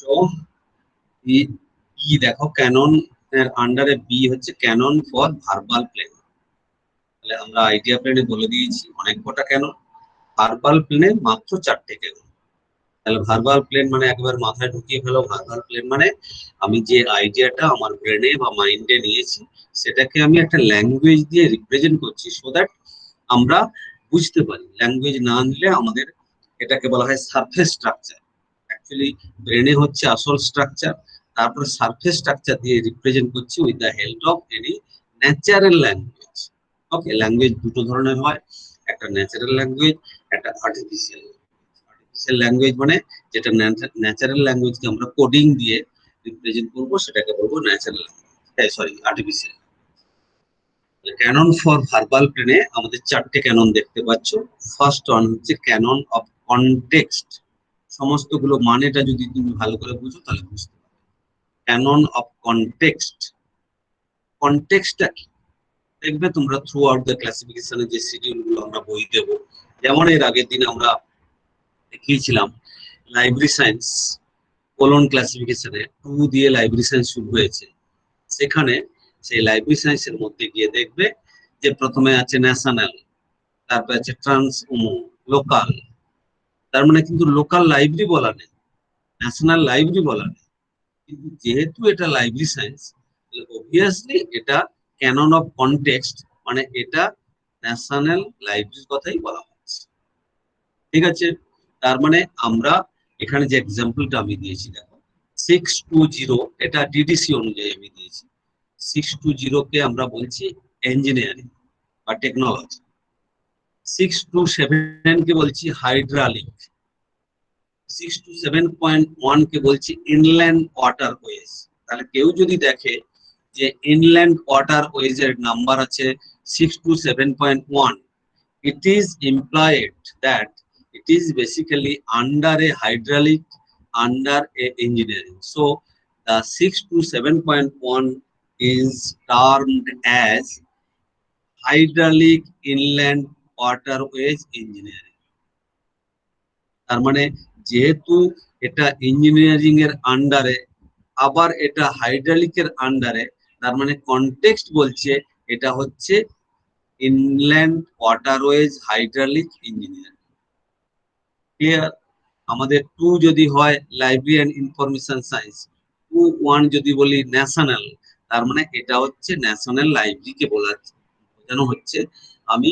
So দেখো Canon এর আন্ডারে বি হচ্ছে ক্যানন ফর ভার্বাল প্লেন। তাহলে আমরা আইডিয়া প্লেনে বলে দিয়েছি অনেক কটা ক্যানন, ভার্বাল প্লেনে মাত্র 4টে ক্যানন। তাহলে ভার্বাল প্লেন মানে একবার মাথায় ঢুকিয়ে ফেলো, ভার্বাল প্লেন মানে আমি যে আইডিয়াটা আমার ব্রেনে বা মাইন্ডে নিয়েছি সেটাকে আমি একটা ল্যাঙ্গুয়েজ দিয়ে রিপ্রেজেন্ট করছি, সো দ্যাট আমরা বুঝতে পারি। ল্যাঙ্গুয়েজ না নিলে আমাদের এটাকে বলা হয় সারফেস স্ট্রাকচার। অ্যাকচুয়ালি ব্রেনে হচ্ছে আসল স্ট্রাকচার, তারপরে সারফেস স্ট্রাকচার দিয়ে রিপ্রেজেন্ট করছি with the help of any natural language. Okay, language দুটো ধরনের হয়, একটা ন্যাচারাল ল্যাঙ্গুয়েজ, একটা আর্টিফিশিয়াল। আর্টিফিশিয়াল ল্যাঙ্গুয়েজ মানে যেটা ন্যাচারাল ল্যাঙ্গুয়েজকে আমরা কোডিং দিয়ে রিপ্রেজেন্ট করবো সেটাকে বলবো natural, sorry artificial. Canon for verbal প্লেনে আমাদের 4টে ক্যানন দেখতে পাচ্ছ। ফার্স্ট ওয়ান হচ্ছে ক্যানন অফ কনটেক্সট। সমস্তগুলো মানেটা যদি তুমি ভালো করে বুঝো তাহলে বুঝতে পারবে। ক্যানন অফ কনটেক্সট, কনটেক্সটটা কি দেখবে তোমরা থ্রু আউট দ্য ক্লাসিফিকেশনের যে শিডিউল গুলো আমরা বই দেবো, যেমন এর আগের দিন আমরা দেখিয়েছিলাম লাইব্রেরি সায়েন্স কোলন ক্লাসিফিকেশনে 2 দিয়ে লাইব্রেরি সায়েন্স শুরু হয়েছে। সেখানে সেই লাইব্রেরি সায়েন্সের মধ্যে গিয়ে দেখবে যে প্রথমে আছে ন্যাশনাল, তারপর আছে ট্রান্স লোকাল। তার মানে কিন্তু লোকাল লাইব্রেরি বলা নেই, ন্যাশনাল লাইব্রেরি বলা নেই, কিন্তু যেহেতু এটা লাইব্রেরি সায়েন্স অবভিয়াসলি এটা ক্যানন অফ কনটেক্সট, মানে এটা ন্যাশনাল লাইব্রেরির কথাই বলা হচ্ছে। ঠিক আছে, তার মানে আমরা এখানে যে এক্সাম্পলটা আমি দিয়েছি দেখো 620, এটা ডিডিসি অনুযায়ী আমি দিয়েছি। 620 কে আমরা বলছি ইঞ্জিনিয়ারিং বা টেকনোলজি। 627 কে বলছি হাইড্রালিক। 627.1 কে বলছি ইনল্যান্ড ওয়াটারওয়েজ। তাহলে কেউ যদি দেখে যে ইনল্যান্ড ওয়াটারওয়েজ এর নাম্বার আছে 627.1, it is implied that it is basically under a hydraulic, under a engineering. So the 627.1 is termed as hydraulic inland waterways engineering. তার মানে যেহেতু এটা ইঞ্জিনিয়ারিং এর আন্ডারে, আবার এটা হাইড্রোলিকের আন্ডারে, তার মানে কনটেক্সট বলছে এটা হচ্ছে inland waterways hydraulic engineering. Clear? আমাদের 2 যদি হয় লাইব্রেরি অ্যান্ড ইনফরমেশন সায়েন্স, 1 যদি বলি ন্যাশনাল, তার মানে এটা হচ্ছে ন্যাশনাল লাইব্রেরিকে বোঝানো হচ্ছে আমি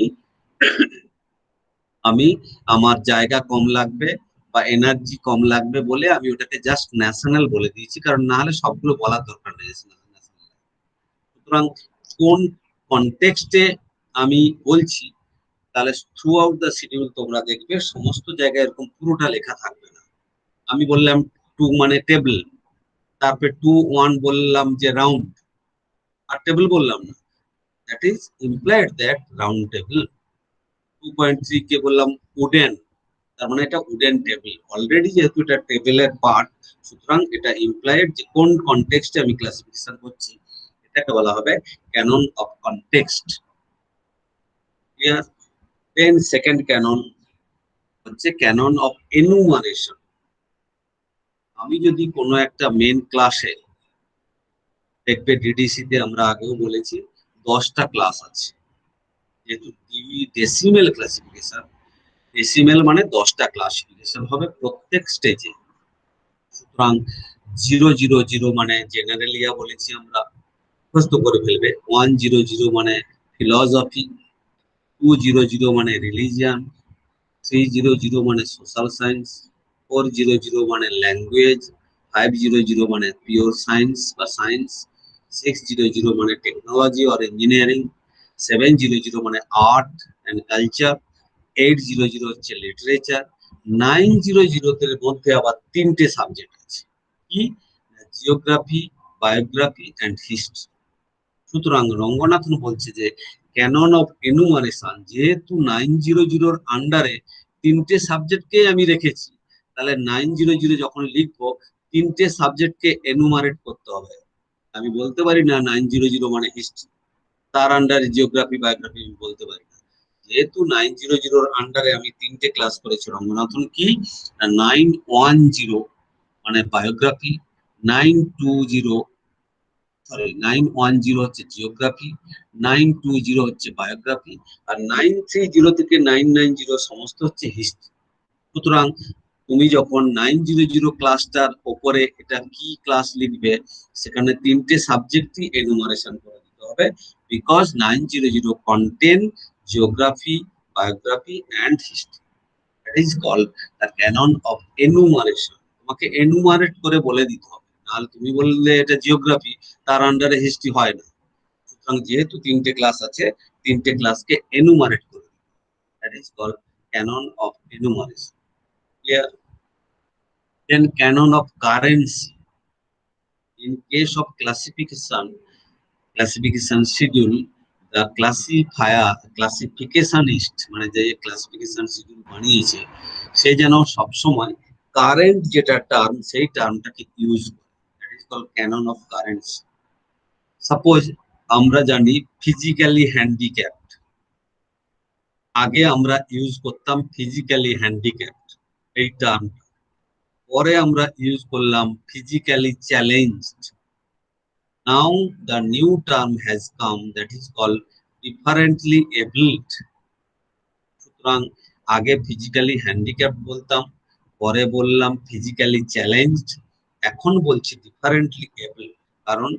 আমি আমার জায়গা কম লাগবে বা এনার্জি কম লাগবে বলে আমি ওটাকে জাস্ট ন্যাশনাল বলে দিয়েছি, কারণ না হলে সবগুলো বলার দরকার নেই। সুতরাং কোন কনটেক্সটে আমি বলছি, তাহলে থ্রু আউট দ্য শিডিউল তোমরা দেখবে সমস্ত জায়গায় এরকম পুরোটা লেখা থাকবে না। আমি বললাম 2 মানে টেবিল, তারপরে 2.1 বললাম যে রাউন্ড, আর টেবিল বললাম না, that is implied that round table. 2.3 কে বললাম উডেন, তার মানে এটা উডেন টেবিল। অলরেডি যেহেতু এটা টেবিলের পার্ট, সুতরাং এটা ইমপ্লাইড যে কোন কনটেক্সটে আমি ক্লাসিফিকেশন করছি, এটাকে বলা হবে canon of context. Clear? Then second canon হচ্ছে ক্যানন অফ এনুমারেশন। আমি যদি কোনো একটা মেন ক্লাসে দেখবে ডিডিসি তে আমরা আগেও বলেছি 10টা ক্লাস আছে, যেহেতু ডেসিমেল ক্লাসিফিকেশন, ডেসিমেল মানে 10টা ক্লাসিফিকেশন হবে প্রত্যেক স্টেজে। সুতরাং 000 মানে জেনারেলিয়া বলেছি আমরা, মুখস্থ করে ফেলবে। 100 মানে ফিলসফি, 200 মানে রিলিজিয়ান, 300 মানে সোশ্যাল সায়েন্স, 400 মানে ল্যাঙ্গুয়েজ, 500 মানে পিওর সায়েন্স বা সায়েন্স, 600 মানে টেকনোলজি অর ইঞ্জিনিয়ারিং, 700 মানে আর্ট অ্যান্ড কালচার, 800 হচ্ছে লিটারেচার, 900 এর মধ্যে আবার 3টে সাবজেক্ট আছে, কি? Geography, biography and history. সুতরাং রঙ্গনাথন বলছে যে ক্যানন অফ এনুমারেশন, যেহেতু 900 আন্ডারে 3টে সাবজেক্টকে আমি রেখেছি, তাহলে 900 যখন লিখবো 3টে সাবজেক্টকে এনুমারেট করতে হবে। আমি বলতে পারি না 900 মানে হিস্ট্রি, তার আন্ডারে জিওগ্রাফি বায়োগ্রাফি আমি বলতে পারি না। যেহেতু 900 আন্ডারে আমি 3টে ক্লাস করেছি রঙ্গনাথন, কি 910 মানে বায়োগ্রাফি, 910 হচ্ছে জিওগ্রাফি, 920 হচ্ছে বায়োগ্রাফি, আর 930 থেকে 990 সমস্ত হচ্ছে হিস্ট্রি। সুতরাং তুমি যখন 900 ক্লাসটার ওপরে এটা কি ক্লাস লিখবে, সেখানে তিনটে সাবজেক্টই এনুমারেশন করে দিতে হবে, because 900 contain geography, biography and history. That is called the canon of enumeration. তোমাকে এনুমারেট করে বলে দিতে হবে, নাহলে তুমি বললে এটা জিওগ্রাফি, তার আন্ডারে হিস্ট্রি হয় না। সুতরাং যেহেতু তিনটে ক্লাস আছে, তিনটে ক্লাসকে এনুমারেট করে, that is called canon of enumeration. Clear? Then canon of currency. In case of classification schedule, the classificationist মানে যে ক্লাসিফিকেশন শিডিউল বানিয়েছে, সে যেন সবসময় কারেন্ট যেটা টার্ম, সেই টার্মটাকে ইউজ করে। That is called canon of currency. Suppose আমরা জানি ফিজিক্যালি হ্যান্ডিক্যাপড, আগে আমরা ইউজ করতাম ফিজিক্যালি হ্যান্ডিক্যাপড এই টার্মটা, পরে আমরা ইউজ করলাম physically challenged. Now the new term has come, that is called differently abled. সুতরাং আগে ফিজিক্যালি হ্যান্ডিক্যাপ বলতাম, পরে বললাম ফিজিক্যালি চ্যালেঞ্জড, এখন বলছি ডিফারেন্টলি এবল। কারণ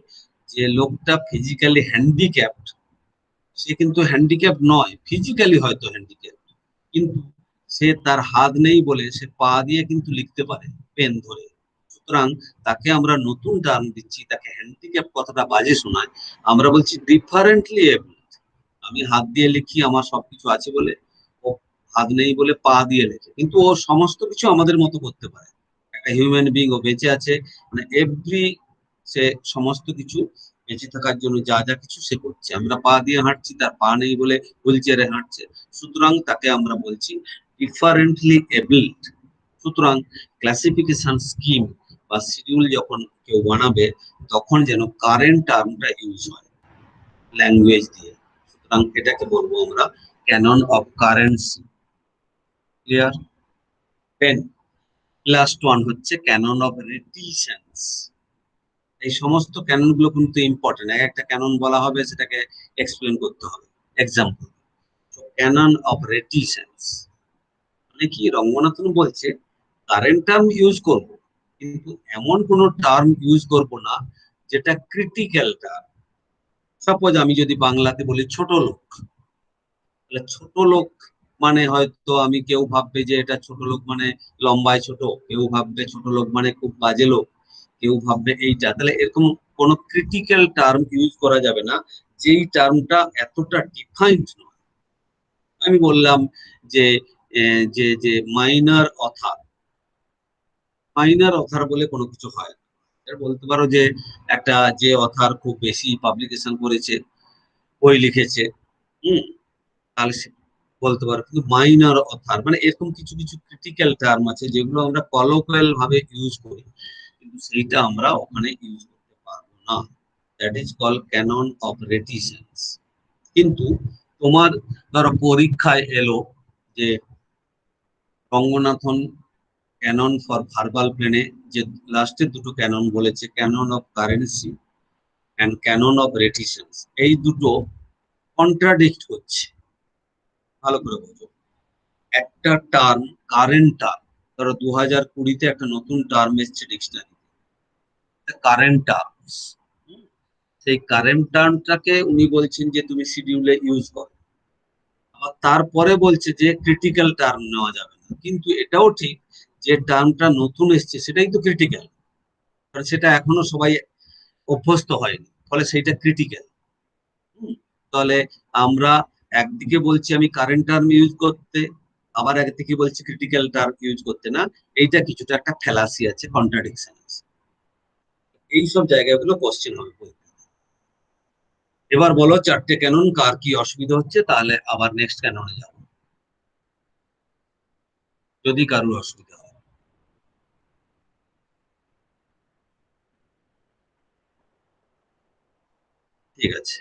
যে লোকটা ফিজিক্যালি হ্যান্ডিক্যাপড, সে কিন্তু হ্যান্ডিক্যাপ নয়, ফিজিক্যালি হয়তো হ্যান্ডিক্যাপ, কিন্তু সে তার হাত নেই বলে সে পা দিয়ে কিন্তু লিখতে পারে পেন ধরে। সুতরাং তাকে আমরা নতুন টার্ম দিচ্ছি, তাকে হ্যান্ডিক্যাপ কথাটা বাজে শোনায়, আমরা বলছি ডিফারেন্টলি এবল। আমি হাত দিয়ে লিখি, আমার সবকিছু আছে বলে, ও হাত নেই বলে পা দিয়ে লেখে, কিন্তু ও সমস্ত কিছু আমাদের মতো করতে পারে। একটা হিউম্যান বিং, ও বেঁচে আছে, মানে এভরি, সে সমস্ত কিছু বেঁচে থাকার জন্য যা যা কিছু সে করছে। আমরা পা দিয়ে হাঁটছি, তার পা নেই বলে হুইল চেয়ারে হাঁটছে, সুতরাং তাকে আমরা বলছি ডিফারেন্টলি এবলড। সুতরাং ক্লাসিফিকেশন স্কিম বা শিডিউল যখন কেউ বানাবে, তখন যেন কারেন্ট টার্মটা ইউজ হয় ল্যাঙ্গুয়েজ দিয়ে। সুতরাং এটাকে বলবো আমরা ক্যানন অফ কারেন্সি। ক্লিয়ার? পেন লাস্ট ওয়ান হচ্ছে ক্যানন অফ রিটিশনস। এই সমস্ত ক্যানন গুলো কিন্তু ইম্পর্টেন্ট, এক একটা ক্যানন বলা হবে, সেটাকে এক্সপ্লেন করতে হবে। এক্সাম্পল, ক্যানন অফ রেটিশনস মানে কি? রঙ্গনাথন বলছে কারেন্ট টার্ম ইউজ করব, কিন্তু এমন কোন টার্ম ইউজ করব না যেটা ক্রিটিক্যাল টার্ম। সাপোজ আমি যদি বাংলাতে বলি ছোট লোক, তাহলে ছোট লোক মানে হয়তো আমি, কেউ ভাববে যে এটা ছোট লোক মানে লম্বায় ছোট, কেউ ভাববে ছোট লোক মানে খুব বাজে লোক, কেউ ভাববে এইটা। তাহলে এরকম কোন ক্রিটিক্যাল টার্ম ইউজ করা যাবে না যেই টার্মটা এতটা ডিফাইন্ড নয়। আমি বললাম যে যে যে মাইনার অথার, মাইনার অথার বলে কোনো কিছু হয় না। বলতে পারো যে একটা যে অথার খুব বেশি পাবলিকেশন করেছে, বই লিখেছে, তাহলে বলতে পারো। কিন্তু মাইনর অথার মানে এরকম কিছু কিছু ক্রিটিক্যাল টার্ম আছে যেগুলো আমরা কলোকিয়াল ভাবে ইউজ করি, কিন্তু সেইটা আমরা ওখানে ইউজ করতে পারবো না। That is call canon of reticence. কিন্তু তোমার ধরো পরীক্ষায় এলো যে রঙ্গনাথন ক্যানন ফর ভার্বাল প্লেনে যে লাস্টের দুটো ক্যানন বলেছে, canon of currency and canon of reticence, এই দুটো কন্ট্রাডিক্ট হচ্ছে। ভালো করে বোঝো। একটা টার্ম, কারেন্ট টার্ম, ধরো 2020-তে একটা নতুন টার্ম এসছে ডিকশনারি, কারেন্ট টার্মস। সেই কারেন্ট টার্মটাকে উনি বলছেন যে তুমি শিডিউলে ইউজ করো, আবার তারপরে বলছে যে ক্রিটিক্যাল টার্ম নেওয়া যাবে না। কিন্তু এটাও ঠিক, যে টার্মটা নতুন এসছে সেটাই তো ক্রিটিক্যাল, কারণ সেটা এখনো সবাই অভ্যস্ত হয়নি, ফলে সেইটা ক্রিটিক্যাল। তাহলে আমরা একদিকে বলছি আমি কারেন্ট টার্ম ইউজ করতে, আবার একদিকে বলছি ক্রিটিক্যাল টার্ম ইউজ করতে না। এইটা কিছুটা একটা ফ্যালাসি আছে, কন্ট্রাডিকশন আছে। এইসব জায়গাগুলো কোশ্চেন হবে। এবার বলো চারটে ক্যানন কার কি অসুবিধা হচ্ছে, তাহলে আবার নেক্সট ক্যাননে যাব যদি কারোর অসুবিধা হয়। ঠিক আছে,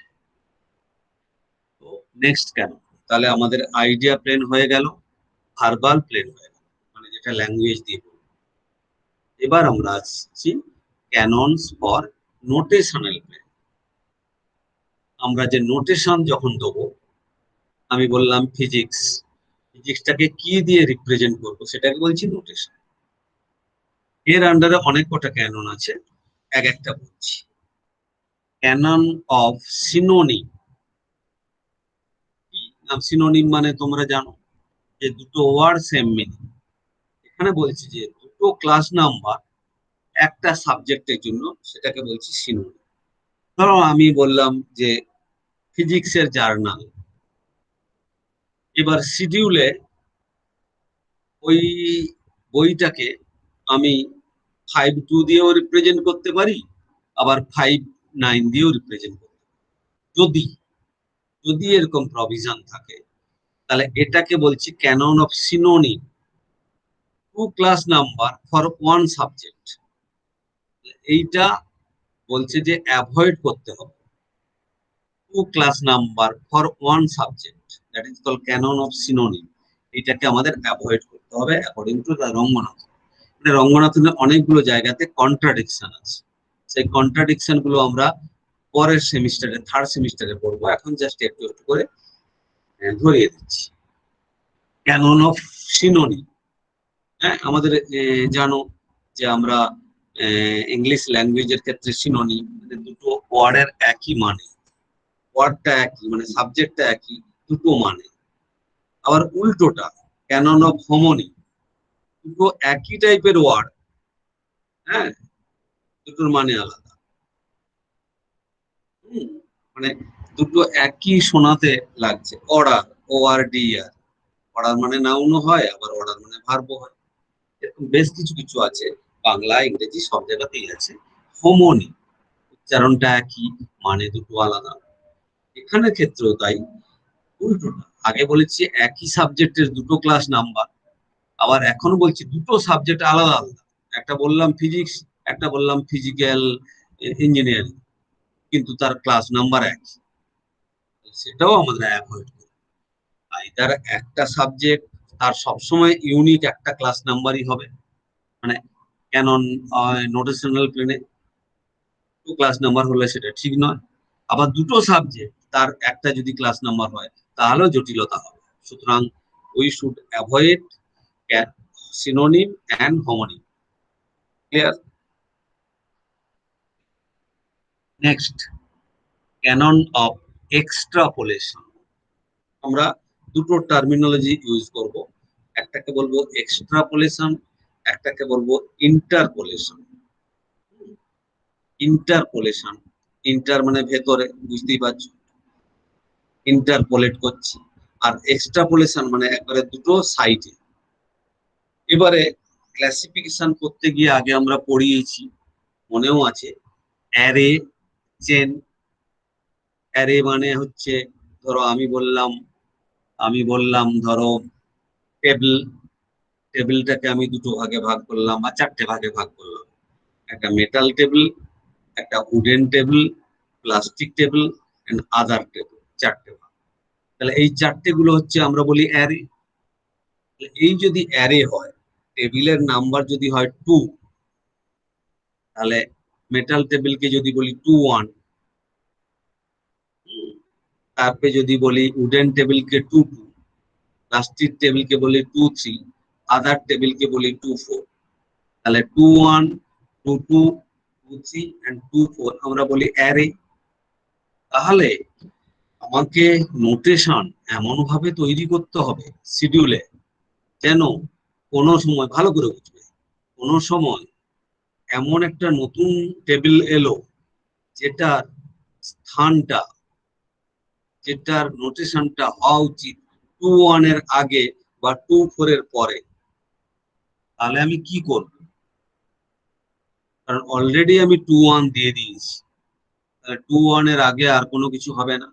তো নেক্সট ক্যানন, তাহলে আমাদের আইডিয়া প্লেন হয়ে গেল, ভার্বাল প্লেন হয়ে গেল, মানে যেটা ল্যাঙ্গুয়েজ দিয়ে বলবো। এবার আমরা আসছি ক্যাননস ফর নোটেশনাল প্লেন। আমরা যে নোটেশন যখন দেবো, আমি বললাম ফিজিক্স, ফিজিক্সটাকে কি দিয়ে রিপ্রেজেন্ট করবো সেটাকে বলছি নোটেশন। এর আন্ডারে অনেক কটা ক্যানন আছে, এক একটা বলছি। Canon of synonym. সিনোনিম মানে তোমরা জানো যে দুটো ওয়ার্ড সেম মিনিং। এখানে বলছি যে দুটো ক্লাস নাম্বার একটা সাবজেক্টের জন্য, সেটাকে বলছি সিনোনিম। ধরো আমি বললাম যে ফিজিক্সের জার্নাল, এবার শিডিউলে ওই বইটাকে আমি 5.2 দিয়েও রিপ্রেজেন্ট করতে পারি, আবার 5.9 দিয়েও রিপ্রেজেন্ট করতে পারি। যদি যদি এরকম প্রভিশন থাকে, তাহলে এটাকে বলছি canon of synonym, two class number for one subject. এইটা বলছে যে অ্যাভয়েড করতে হবে two class number for one subject, that is call canon of synonym. এটাকে আমাদের অ্যাভয়েড করতে হবে অ্যাকর্ডিং টু দ্য রঙ্গনাথন। মানে রঙ্গনাথনের অনেকগুলো জায়গাতে কন্ট্রাডিকশন আছে, সেই কন্ট্রাডিকশন গুলো আমরা পরের সেমিস্টারে, থার্ড সেমিস্টারে পড়বো। এখন জাস্ট একটু একটু করে ধরিয়ে দিচ্ছি। ক্যানন অফ সিনোনিম, হ্যাঁ আমাদের জানো যে আমরা ইংলিশ ল্যাঙ্গুয়েজের ক্ষেত্রে সিনোনিম মানে দুটো ওয়ার্ডের একই মানে, ওয়ার্ডটা একই মানে সাবজেক্টটা একই, দুটো মানে। আবার উল্টোটা ক্যানন অফ হোমোনি, দুটো একই টাইপের ওয়ার্ড, হ্যাঁ দুটোর মানে আলাদা। মানে দুটো একই শোনাতে লাগছে। অর্ডার, ও আর ডি আর, অর্ডার মানে নাউনও হয়, আবার অর্ডার মানে ভার্বও হয়। এরকম বেশ কিছু কিছু আছে, বাংলা ইংরেজি সব জায়গাতেই আছে। হোমোনি, উচ্চারণটা একই, মানে দুটো আলাদা। এখানে ক্ষেত্রেও তাই, উল্টোটা। আগে বলেছি একই সাবজেক্টের দুটো ক্লাস নাম্বার, আবার এখন বলছি দুটো সাবজেক্ট আলাদা আলাদা। একটা বললাম ফিজিক্স, একটা বললাম ফিজিক্যাল ইঞ্জিনিয়ারিং, কিন্তু তার ক্লাস নাম্বার এক। সেটাও আমাদের অ্যাভয়েড করি। আইদার একটা সাবজেক্ট তার সবসময় ইউনিক একটা ক্লাস নাম্বারই হবে, মানে ক্যানন নোটেশনাল প্লেনে টু ক্লাস নাম্বার হলে সেটা ঠিক নয়। আবার দুটো সাবজেক্ট তার একটা যদি ক্লাস নাম্বার হয়, তাহলেও জটিলতা হবে। সুতরাং we should avoid synonym and homonym. Clear? Next, canon of extrapolation. আমরা দুটো টার্মিনোলজি ইউজ করব, একটাকে বলবো এক্সট্রাপোলেশন, একটাকে বলবো ইন্টারপোলেশন। ইন্টারপোলেশন, ইন্টার মানে ভেতরে, বুঝতেই পারছো, ইন্টারপোলেট করছি। আর এক্সট্রাপোলেশন মানে একবারে দুটো সাইডে। এবারে ক্লাসিফিকেশন করতে গিয়ে আগে আমরা পড়িয়েছি, মনেও আছে, অ্যারে, চেন। অ্যারে মানে হচ্ছে, ধরো আমি বললাম ধরো টেবিল, টেবিলটাকে আমি দুটো ভাগে ভাগ করলাম বা চারটে ভাগে ভাগ করলাম। একটা মেটাল টেবিল, একটা wooden table, plastic table and other table, চারটে ভাগ। তাহলে এই চারটে গুলো হচ্ছে আমরা বলি অ্যারে। এই যদি অ্যারে হয়, টেবিলের নাম্বার যদি হয় 2, তাহলে মেটাল টেবিলকে যদি বলি 2 1, তারপরে যদি বলি উডেন টেবিলকে 2 2, প্লাস্টিক টেবিলকে বলি 2 3, আদার টেবিলকে বলি 2 4। তাহলে 2 1, 2 2, 2 3 এন্ড 2 4 আমরা বলি অ্যারে। তাহলে আমাকে নোটেশন এমন ভাবে তৈরি করতে হবে শিডিউলে, যেন কোনো সময়, ভালো করে বুঝবে, কোনো সময় এমন একটা নতুন টেবিল এলো যেটার স্থানটা, যেটার নোটেশনটা হওয়া উচিত 2 1 এর আগে বা 2 4 এর পরে, তাহলে আমি কি করব? কারণ অলরেডি আমি 2 1 দিয়ে দিয়েছি, 2 1 এর আগে আর কোনো কিছু হবে না।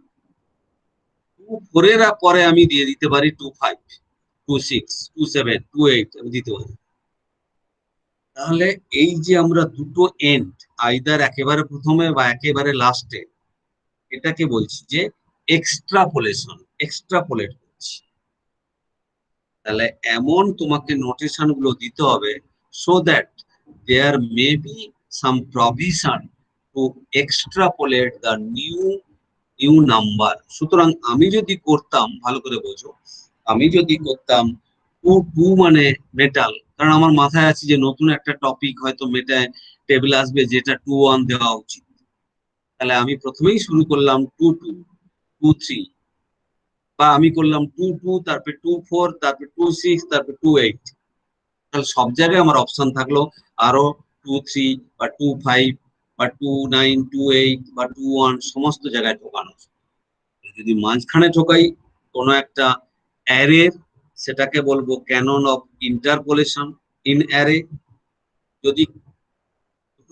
2 4 এর পরে আমি দিয়ে দিতে পারি 2 5, 2 6, 2 7, 2 8 আমি দিতে পারি। তাহলে এই যে আমরা দুটো এন্ড, আইদার একেবারে প্রথমে বা একেবারে লাস্টে, এটাকে বলছি যে এক্সট্রাপোলেশন, এক্সট্রাপোলেট করছি। তাহলে এমন তোমাকে নোটেশন গুলো দিতে হবে so that there may be some provision to extrapolate the new number. সুতরাং আমি যদি করতাম, ভালো করে বোঝো, আমি যদি করতাম 2 মানে মেটাল, কারণ আমার মাথায় আছে যে নতুন একটা টপিক হয়তো মেটায় টেবিল আসবে যেটা 2 1 দেওয়া উচিত, তাহলে আমি প্রথমেই শুরু করলাম 2 2 2 3, বা আমি করলাম 2 2 তারপর 2 4 তারপর 2 6 তারপর 2 8, তাহলে সব জায়গায় আমার অপশন থাকলো আরো 2 3 বা 2 5 বা 2 9 2 8 বা 2 1 সমস্ত জায়গায় ঢোকানো। যদি মাঝখানে ঢোকাই কোনো একটা অ্যারে, সেটাকে বলবো canon of interpolation in array. যদি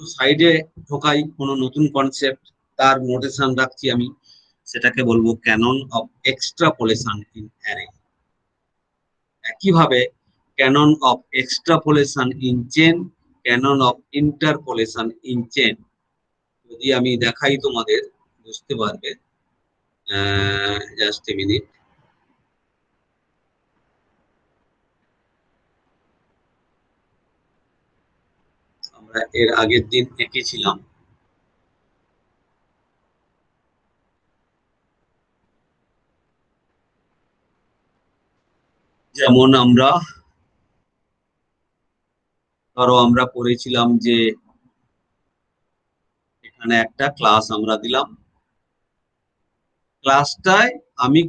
সাইডে ঢোকাই কোনো নতুন কনসেপ্ট, তার নোটেশন রাখছি আমি, সেটাকে বলবো canon of extrapolation in array. একইভাবে canon of extrapolation in chain, canon of interpolation in chain. যদি আমি দেখাই তোমাদের বুঝতে পারবে, জাস্ট এ মিনিট। আমরা এর আগের দিন এঁকেছিলাম, যেমন আমরা ধরো আমরা পড়েছিলাম যে এখানে একটা ক্লাস আমরা দিলাম, ক্লাসটায় আমি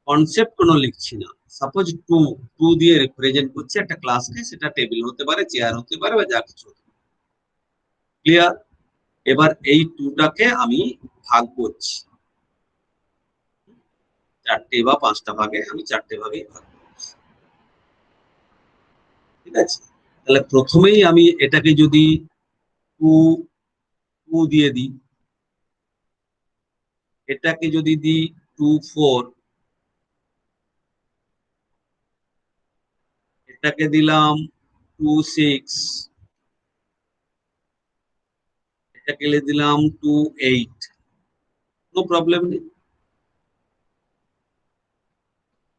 কনসেপ্ট কোনো লিখছি না, সাপোজ টু টু দিয়ে রিপ্রেজেন্ট করছি একটা ক্লাসকে, সেটা টেবিল হতে পারে, চেয়ার হতে পারে, বা যা কিছু। ক্লিয়ার? এবার এই টুটাকে আমি ভাগ করছি 4টে বা 5টা ভাগে, আমি 4টে ভাগে ভাগ করছি। ঠিক আছে, তাহলে প্রথমেই আমি এটাকে যদি 2 দিয়ে দিই, এটাকে যদি দিই 2 4, এটাকে দিলাম 2 6, এটাকে দিলাম 2 8, কোনো প্রবলেম নেই।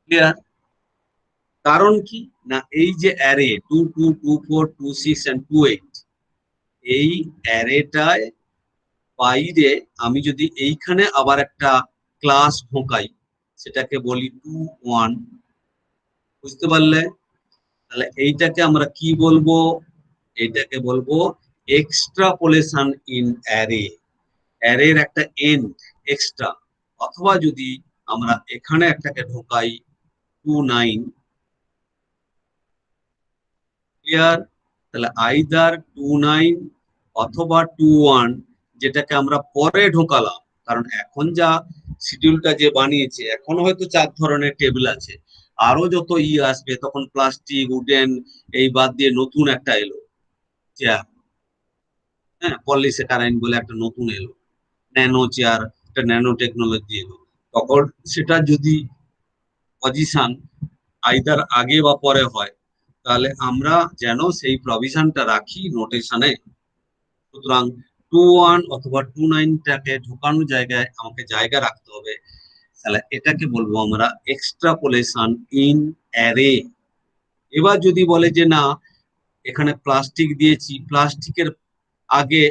ক্লিয়ার? কারণ কি না, এই যে অ্যারে 2 2 2 4 2 6 and 2 8, এই অ্যারেটায় বাইরে আমি যদি এইখানে আবার একটা ক্লাস ঢোকাই, সেটাকে বলি 2 1, বুঝতে পারলে? তাহলে এইটাকে আমরা কি বলবো? এইটাকে বলবো এক্সট্রাপোলেশন ইন অ্যারে। অ্যারের একটা এন্ড এক্সট্রা, অথবা যদি আমরা এখানে একটাকে ঢোকাই 2 9। ক্লিয়ার? তাহলে আইদার 2 9 অথবা 2 1, যেটাকে আমরা পরে ঢোকালাম, কারণ এখন যা শিডিউলটা যে বানিয়েছে, এখন হয়তো 4 ধরনের টেবিল আছে, আরো যত আসবে তখন প্লাস্টিক উডেন এই বাদ দিয়ে নতুন একটা এলো চেয়ার, হ্যাঁ, পলিস্যাকারাইন বলে একটা নতুন এলো, ন্যানো চেয়ার, একটা ন্যানো টেকনোলজি এলো, তখন সেটা যদি পজিশন আইদার আগে বা পরে হয়, তাহলে আমরা যেন সেই প্রভিশনটা রাখি নোটেশনে। সুতরাং 2 1 অথবা 2 9টাকে ঢোকানোর জায়গায় আমাকে জায়গা রাখতে হবে, তাহলে এটাকে বলবো আমরা এক্সট্রাপোলেশন ইন অ্যারে। এবার যদি বলে যে না, এখানে প্লাস্টিক দিয়েছি, আগে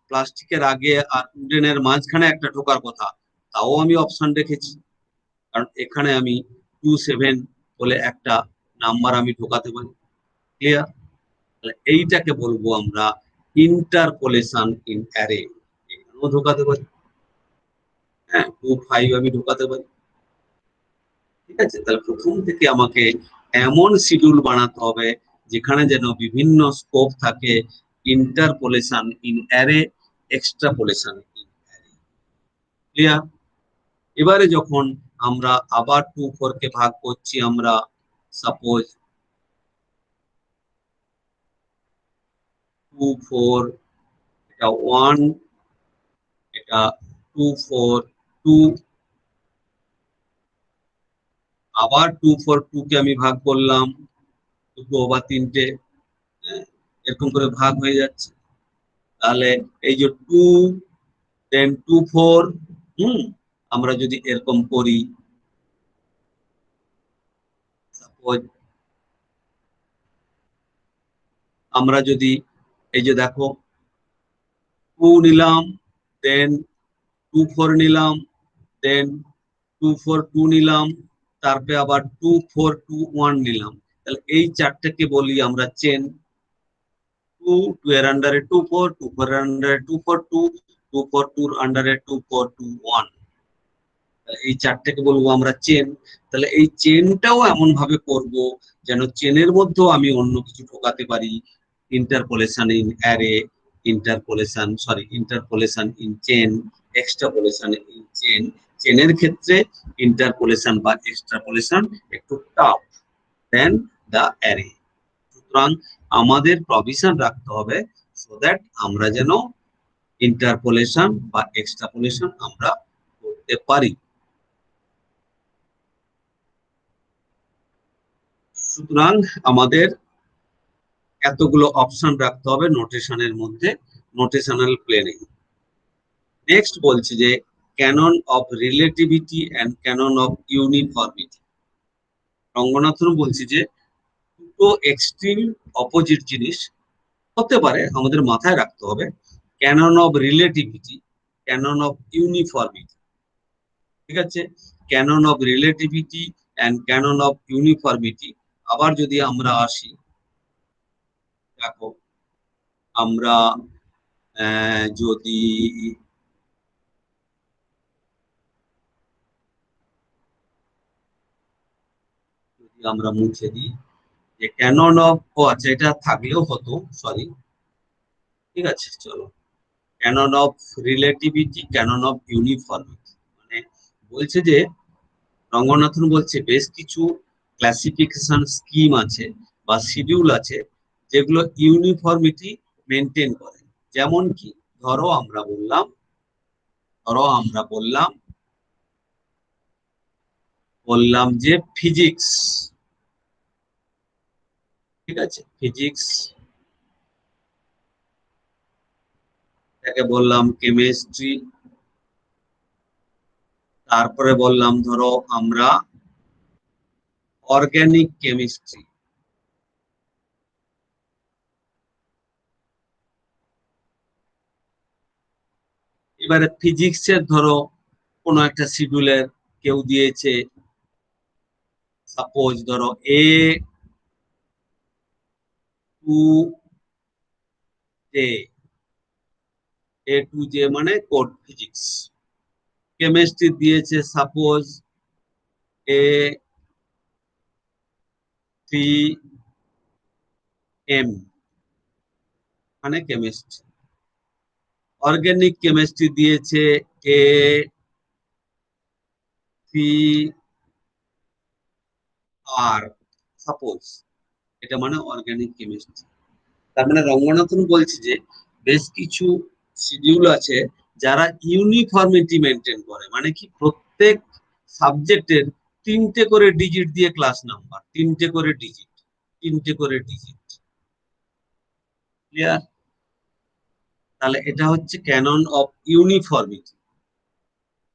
প্লাস্টিকের আগে আর উডেনের মাঝখানে একটা ঢোকার কথা, তাও আমি অপশন রেখেছি, কারণ এখানে আমি 2 7 বলে একটা নাম্বার আমি ঢোকাতে পারি। ক্লিয়ার? তাহলে এইটাকে বলবো আমরা ইন্টারপোলেশন ইন অ্যারে। এখানেও ঢোকাতে পারি, হ্যাঁ, 2 5 আমি ঢোকাতে পারি। ঠিক আছে, তাহলে প্রথম থেকে আমাকে এমন শিডিউল বানাতে হবে যেখানে যেন বিভিন্ন স্কোপ থাকে, interpolation in array, extrapolation in array. Clear? এবারে যখন আমরা আবার 2 4 কে ভাগ করছি, আমরা সাপোজ 2 4, এটা 1, এটা 2 4 2, আবার 2 4 2 কে আমি ভাগ করলাম, দুটো বা তিনটে, এরকম করে ভাগ হয়ে যাচ্ছে। তাহলে এই যে 2 then 2 4, আমরা যদি এরকম করি, সাপোজ আমরা যদি এই যে দেখো 2 নিলাম, দেন 2 4 নিলাম, দেন 2 4 2 নিলাম, তারপরে আবার 2 4 2 1 নিলাম, তাহলে এই চারটাকে বলি আমরা চেন। 2 এর আন্ডারে 2 4, 2 4 এর আন্ডারে 2 4 2, 2 4 2 এর আন্ডারে 2 4 2 1, এই চারটাকে বলবো আমরা চেন। তাহলে এই চেনটাও এমন ভাবে করব যেন চেনের মধ্যেও আমি অন্য কিছু ঢোকাতে পারি। Interpolation in array, interpolation in chain, extrapolation in chain. চেনের ক্ষেত্রে ইন্টারপোলেশন বা এক্সট্রাপোলেশন একটু টাফ দেন দা অ্যারে। সুতরাং আমাদের প্রভিশন রাখতে হবে সো দ্যাট আমরা যেন ইন্টারপোলেশন বা এক্সট্রাপোলেশন আমরা করতে পারি। সুতরাং আমাদের এতগুলো অপশন রাখতে হবে নোটেশনের মধ্যে, নোটেশনাল প্লেনে। নেক্সট বলছে যে canon of relativity and canon of uniformity. Ranganathan বলছে যে দুটো এক্সট্রিম অপোজিট জিনিস হতে পারে, আমাদের মাথায় রাখতে হবে canon of relativity, canon of uniformity. ঠিক আছে, canon of relativity and canon of uniformity. আবার যদি আমরা আসি, দেখো আমরা যদি আমরা মুছে দিই যে ক্যানন অফ, ও আচ্ছা এটা থাকলেও হতো, সরি, ঠিক আছে চলো। Canon of relativity, canon of uniformity, মানে বলছে যে রঙ্গনাথন বলছে বেশ কিছু ক্লাসিফিকেশন স্কিম আছে বা শিডিউল আছে যেগুলো ইউনিফর্মিটি মেনটেন করে। যেমন কি ধরো আমরা বললাম যে ফিজিক্স, ঠিক আছে, ফিজিক্স, তাকে বললাম কেমিস্ট্রি, তারপরে বললাম ধরো আমরা অর্গানিক কেমিস্ট্রি, এবারে ফিজিক্সের ধরো কোনো একটা শিডিউলের কেউ দিয়েছে, সাপোজ ধরো A2J, A2J মানে কোড ফিজিক্স। কেমিস্ট্রি দিয়েছে সাপোজ A3M মানে কেমিস্ট্রি। অর্গানিক কেমিস্ট্রি দিয়েছে A3R সাপোজ, এটা মানে অর্গানিক কেমিস্ট্রি। তার মানে রঙ্গনাথন বলছে যে বেশ কিছু শিডিউল আছে যারা ইউনিফর্মিটি মেনটেন করে, মানে কি প্রত্যেক সাবজেক্টের 3টে করে ডিজিট দিয়ে ক্লাস নাম্বার, 3টে করে ডিজিট, 3টে করে ডিজিট, ক্লিয়ার? তাহলে এটা হচ্ছে ক্যানন অফ ইউনিফর্মিটি।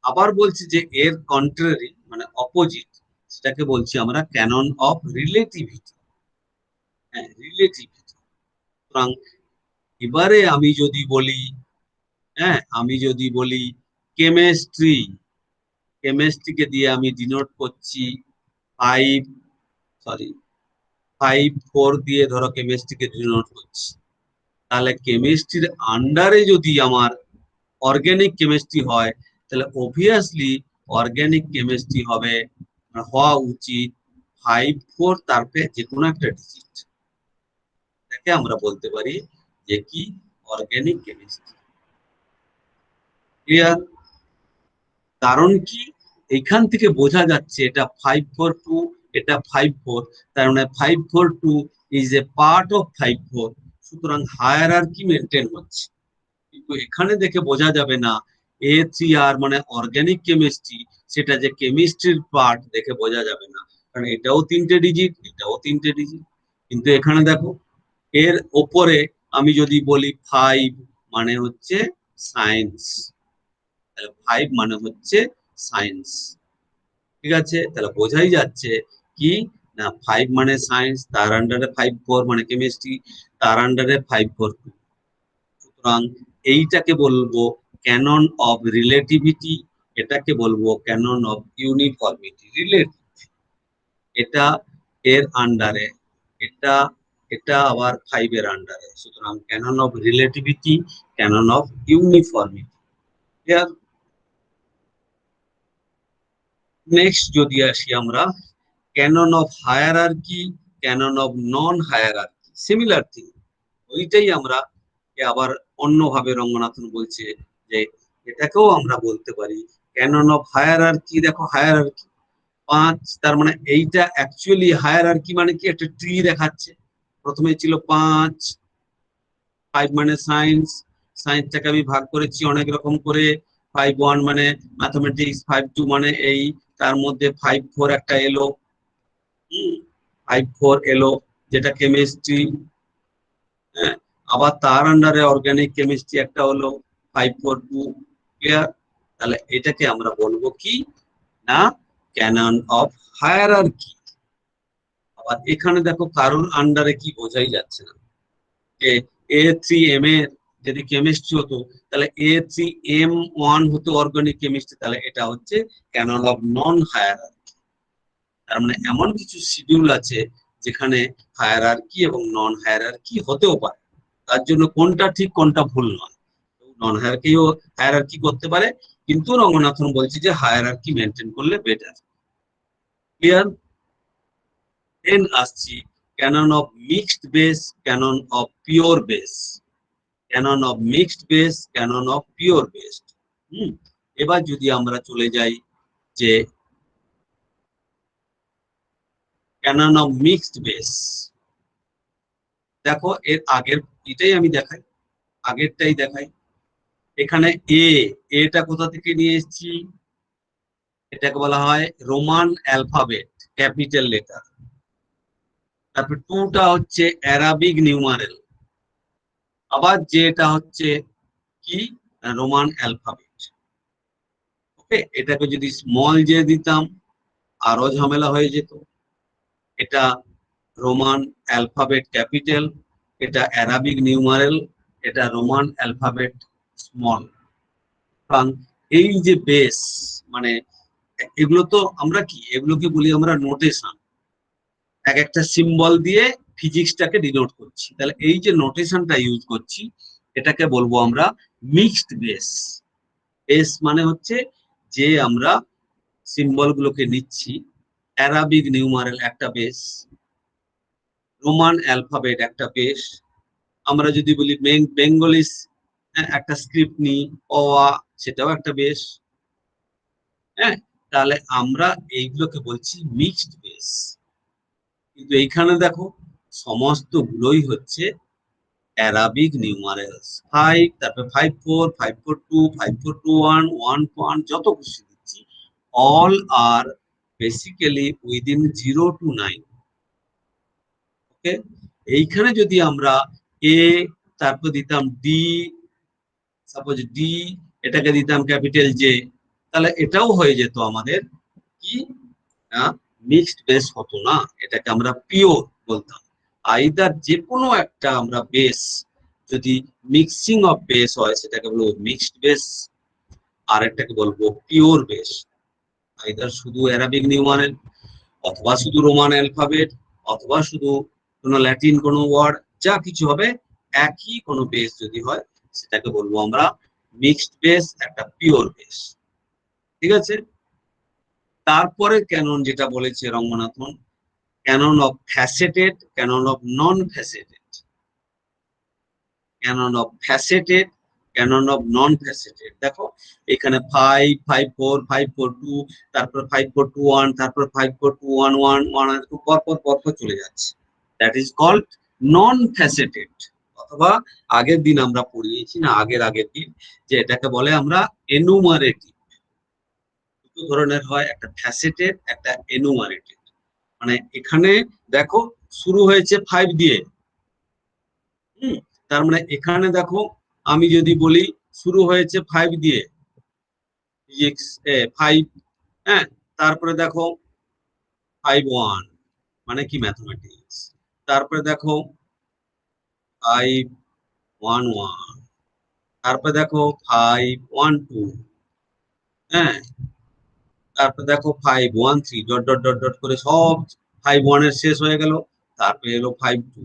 আবার বলছি যে এর কন্ট্রারি মানে অপোজিট, সেটাকে বলছি আমরা ক্যানন অফ রিলেটিভিটি। হ্যাঁ, রিলেটিভিটি। সুতরাং এবারে আমি যদি বলি, হ্যাঁ আমি যদি বলি কেমিস্ট্রি, কেমিস্ট্রিকে দিয়ে আমি ডিনোট করছি 5, সরি 5 4 দিয়ে ধরো কেমিস্ট্রিকে ডিনোট করছি, তাহলে কেমিস্ট্রির আন্ডারে যদি আমার অর্গানিক কেমিস্ট্রি হয় তাহলে অবভিয়াসলি অর্গানিক কেমিস্ট্রি হবে, হওয়া উচিত 5 4 তারপরে যে কোনো একটা ডিজিট, এটাকে আমরা বলতে পারি যে কি অর্গানিক কেমিস্ট্রি। ক্লিয়ার? কারণ কি এখান থেকে বোঝা যাচ্ছে এটা 5 4 2, এটা 5 4, তার মানে 5 4 2 ইজ এ পার্ট অফ 5 4, সুতরাং হায়ারার্কি মেনটেন হচ্ছে। কিন্তু এখানে দেখে বোঝা যাবে না A3R মানে অর্গানিক কেমিস্ট্রি, সেটা যে কেমিস্ট্রির পার্ট দেখে বোঝা যাবে না, কারণ এটাও 3টে ডিজিট, এটাও 3টে ডিজিট। কিন্তু এখানে দেখো এর ওপরে আমি যদি বলি 5 মানে হচ্ছে সায়েন্স, তাহলে 5 মানে হচ্ছে সায়েন্স। ঠিক আছে, তাহলে বোঝাই যাচ্ছে কি না 5 মানে সায়েন্স, তার আন্ডারে 5-4 মানে কেমিস্ট্রি, তার আন্ডারে 5-4-2। সুতরাং এইটাকে বলবো ক্যানন অফ রিলেটিভিটি, এটাকে বলবো ক্যানন অফ ইউনিফর্মিটি। রিলেটিভ এটা এর আন্ডারে, এটা এটা আবার 5 এর আন্ডারে। সুতরাং canon of relativity, canon of uniformity. Clear? Next যদি আসি আমরা canon of hierarchy, canon of non hierarchy, similar thing. ওইটাই আমরা আবার অন্যভাবে রঙ্গনাথন বলছে যে এটাকেও আমরা বলতে পারি ক্যানন অফ হায়ারার্কি। দেখো হায়ারার্কি 5, তার মানে এইটা অ্যাকচুয়ালি হায়ারার্কি মানে কি, একটা ট্রি দেখাচ্ছে। প্রথমে ছিল 5, 5 মানে সায়েন্স, সায়েন্সটাকে আমি ভাগ করেছি অনেক রকম করে। 5-1 মানে ম্যাথমেটিক্স, 5-2 মানে এই, তার মধ্যে 5-4 একটা এলো, 5-4 এলো যেটা কেমিস্ট্রি। হ্যাঁ, আবার তার আন্ডারে অর্গানিক কেমিস্ট্রি একটা হলো 5-4-2। ক্লিয়ার? তাহলে এটাকে আমরা বলবো কি না, ক্যানন অফ হায়ারার্কি। আবার এখানে দেখো কারোর আন্ডারে কি বোঝাই যাচ্ছে না, যে A3M এর যদি কেমিস্ট্রি হতো তাহলে A3M1 হতো অর্গানিক কেমিস্ট্রি, তাহলে এটা হচ্ছে ক্যানন অফ নন হায়ারার্কি। তার মানে এমন কিছু শিডিউল আছে যেখানে হায়ারার্কি এবং নন হায়ারার্কি হতেও পারে। তার জন্য কোনটা ঠিক কোনটা ভুল নয়, নন হায়ারার্কিও হায়ারার্কি করতে পারে, কিন্তু রঙ্গনাথন বলছে যে হায়ারার্কি মেনটেন করলে বেটার। ক্লিয়ার? দেন আসছি canon of mixed base, canon of pure base. Canon of mixed base, canon of pure base. এবার যদি আমরা চলে যাই যে ক্যানন অফ মিক্সড বেস, দেখো এর আগের এটাই আমি দেখাই, আগেরটাই দেখাই। এখানে এটা কোথা থেকে নিয়ে এসেছি, এটাকে বলা হয় রোমান অ্যালফাবেট, ক্যাপিটাল লেটার। তারপর 2টা হচ্ছে অ্যারাবিক নিউমারেল, আবার যেটা হচ্ছে কি রোমান অ্যালফাবেট। ওকে, এটাকে যদি স্মল জে দিতাম আরো ঝামেলা হয়ে যেত। এটা রোমান অ্যালফাবেট ক্যাপিটাল, এটা অ্যারাবিক নিউমারেল, এটা রোমান অ্যালফাবেট স্মল। কারণ এই যে বেস মানে এগুলো তো আমরা কি, এগুলোকে বলি আমরা নোটেশন, এক একটা সিম্বল দিয়ে ফিজিক্সটাকে ডিনোট করছি। তাহলে এই যে নোটেশনটা ইউজ করছি এটাকে বলবো আমরা মিক্সড বেস। বেস মানে হচ্ছে যে আমরা সিম্বল গুলোকে নিচ্ছি, অ্যারাবিক নিউমারেল একটা বেস, রোমান অ্যালফাবেট একটা বেস, আমরা যদি বলি বেঙ্গলি একটা স্ক্রিপ্ট নিই অ আ, সেটাও একটা বেস। হ্যাঁ, তাহলে আমরা এইগুলোকে বলছি মিক্সড বেস। কিন্তু এইখানে দেখো সমস্ত গুলোই হচ্ছে অ্যারাবিক নিউমারেলস। 5, তারপর 5-4, 5-4-2, 5-4-2-1, 1-1, যত কিছু দিচ্ছি all are basically within 0 to 9। Okay, এইখানে যদি আমরা এ তারপর দিতাম ডি, সাপোজ ডি, এটাকে দিতাম ক্যাপিটাল জে, তাহলে এটাও হয়ে যেত আমাদের কি না, মিক্সড বেস হতো না, এটাকে আমরা পিওর বলতাম। আইদার যে কোনো একটা আমরা বেস যদি মিক্সিং অফ বেস হয় সেটাকে বলবো মিক্সড বেস, আর একটাকে বলবো পিওর বেস। আইদার শুধু অ্যারাবিক নিউমারেল, অথবা শুধু রোমান অ্যালফাবেট, অথবা শুধু কোনো ল্যাটিন কোনো ওয়ার্ড, যা কিছু হবে একই কোনো বেস যদি হয় সেটাকে বলবো আমরা মিক্সড বেস, একটা পিওর বেস। ঠিক আছে? তারপরে ক্যানন যেটা বলেছে Ranganathan, canon of faceted, canon of non faceted. Canon of faceted, canon of non faceted. দেখো এখানে 5, 5-4, 5-4-2, তারপর 5-4-2-1, তারপর 5-4-2-1-1, 1 পরপর চলে যাচ্ছে। That is called non faceted. অথবা আগের দিন আমরা পড়িয়েছি না, আগের দিন, যে এটাকে বলে আমরা এনুমারেটিভ। দুটো ধরনের হয়, একটা ফ্যাসেটেড, একটা এনুমারেটিভ। মানে এখানে দেখো শুরু হয়েছে 5 দিয়ে, তার মানে এখানে দেখো আমি যদি বলি শুরু হয়েছে 5 দিয়ে, 5, হ্যাঁ, তারপরে দেখো 5-1, মানে কি ম্যাথমেটিক্স। তারপরে দেখো 511, তারপরে দেখো 512, হ্যাঁ, তারপরে দেখো 513 ডট ডট ডট ডট করে সব 5-1 এর শেষ হয়ে গেল। তারপরে এলো 5-2,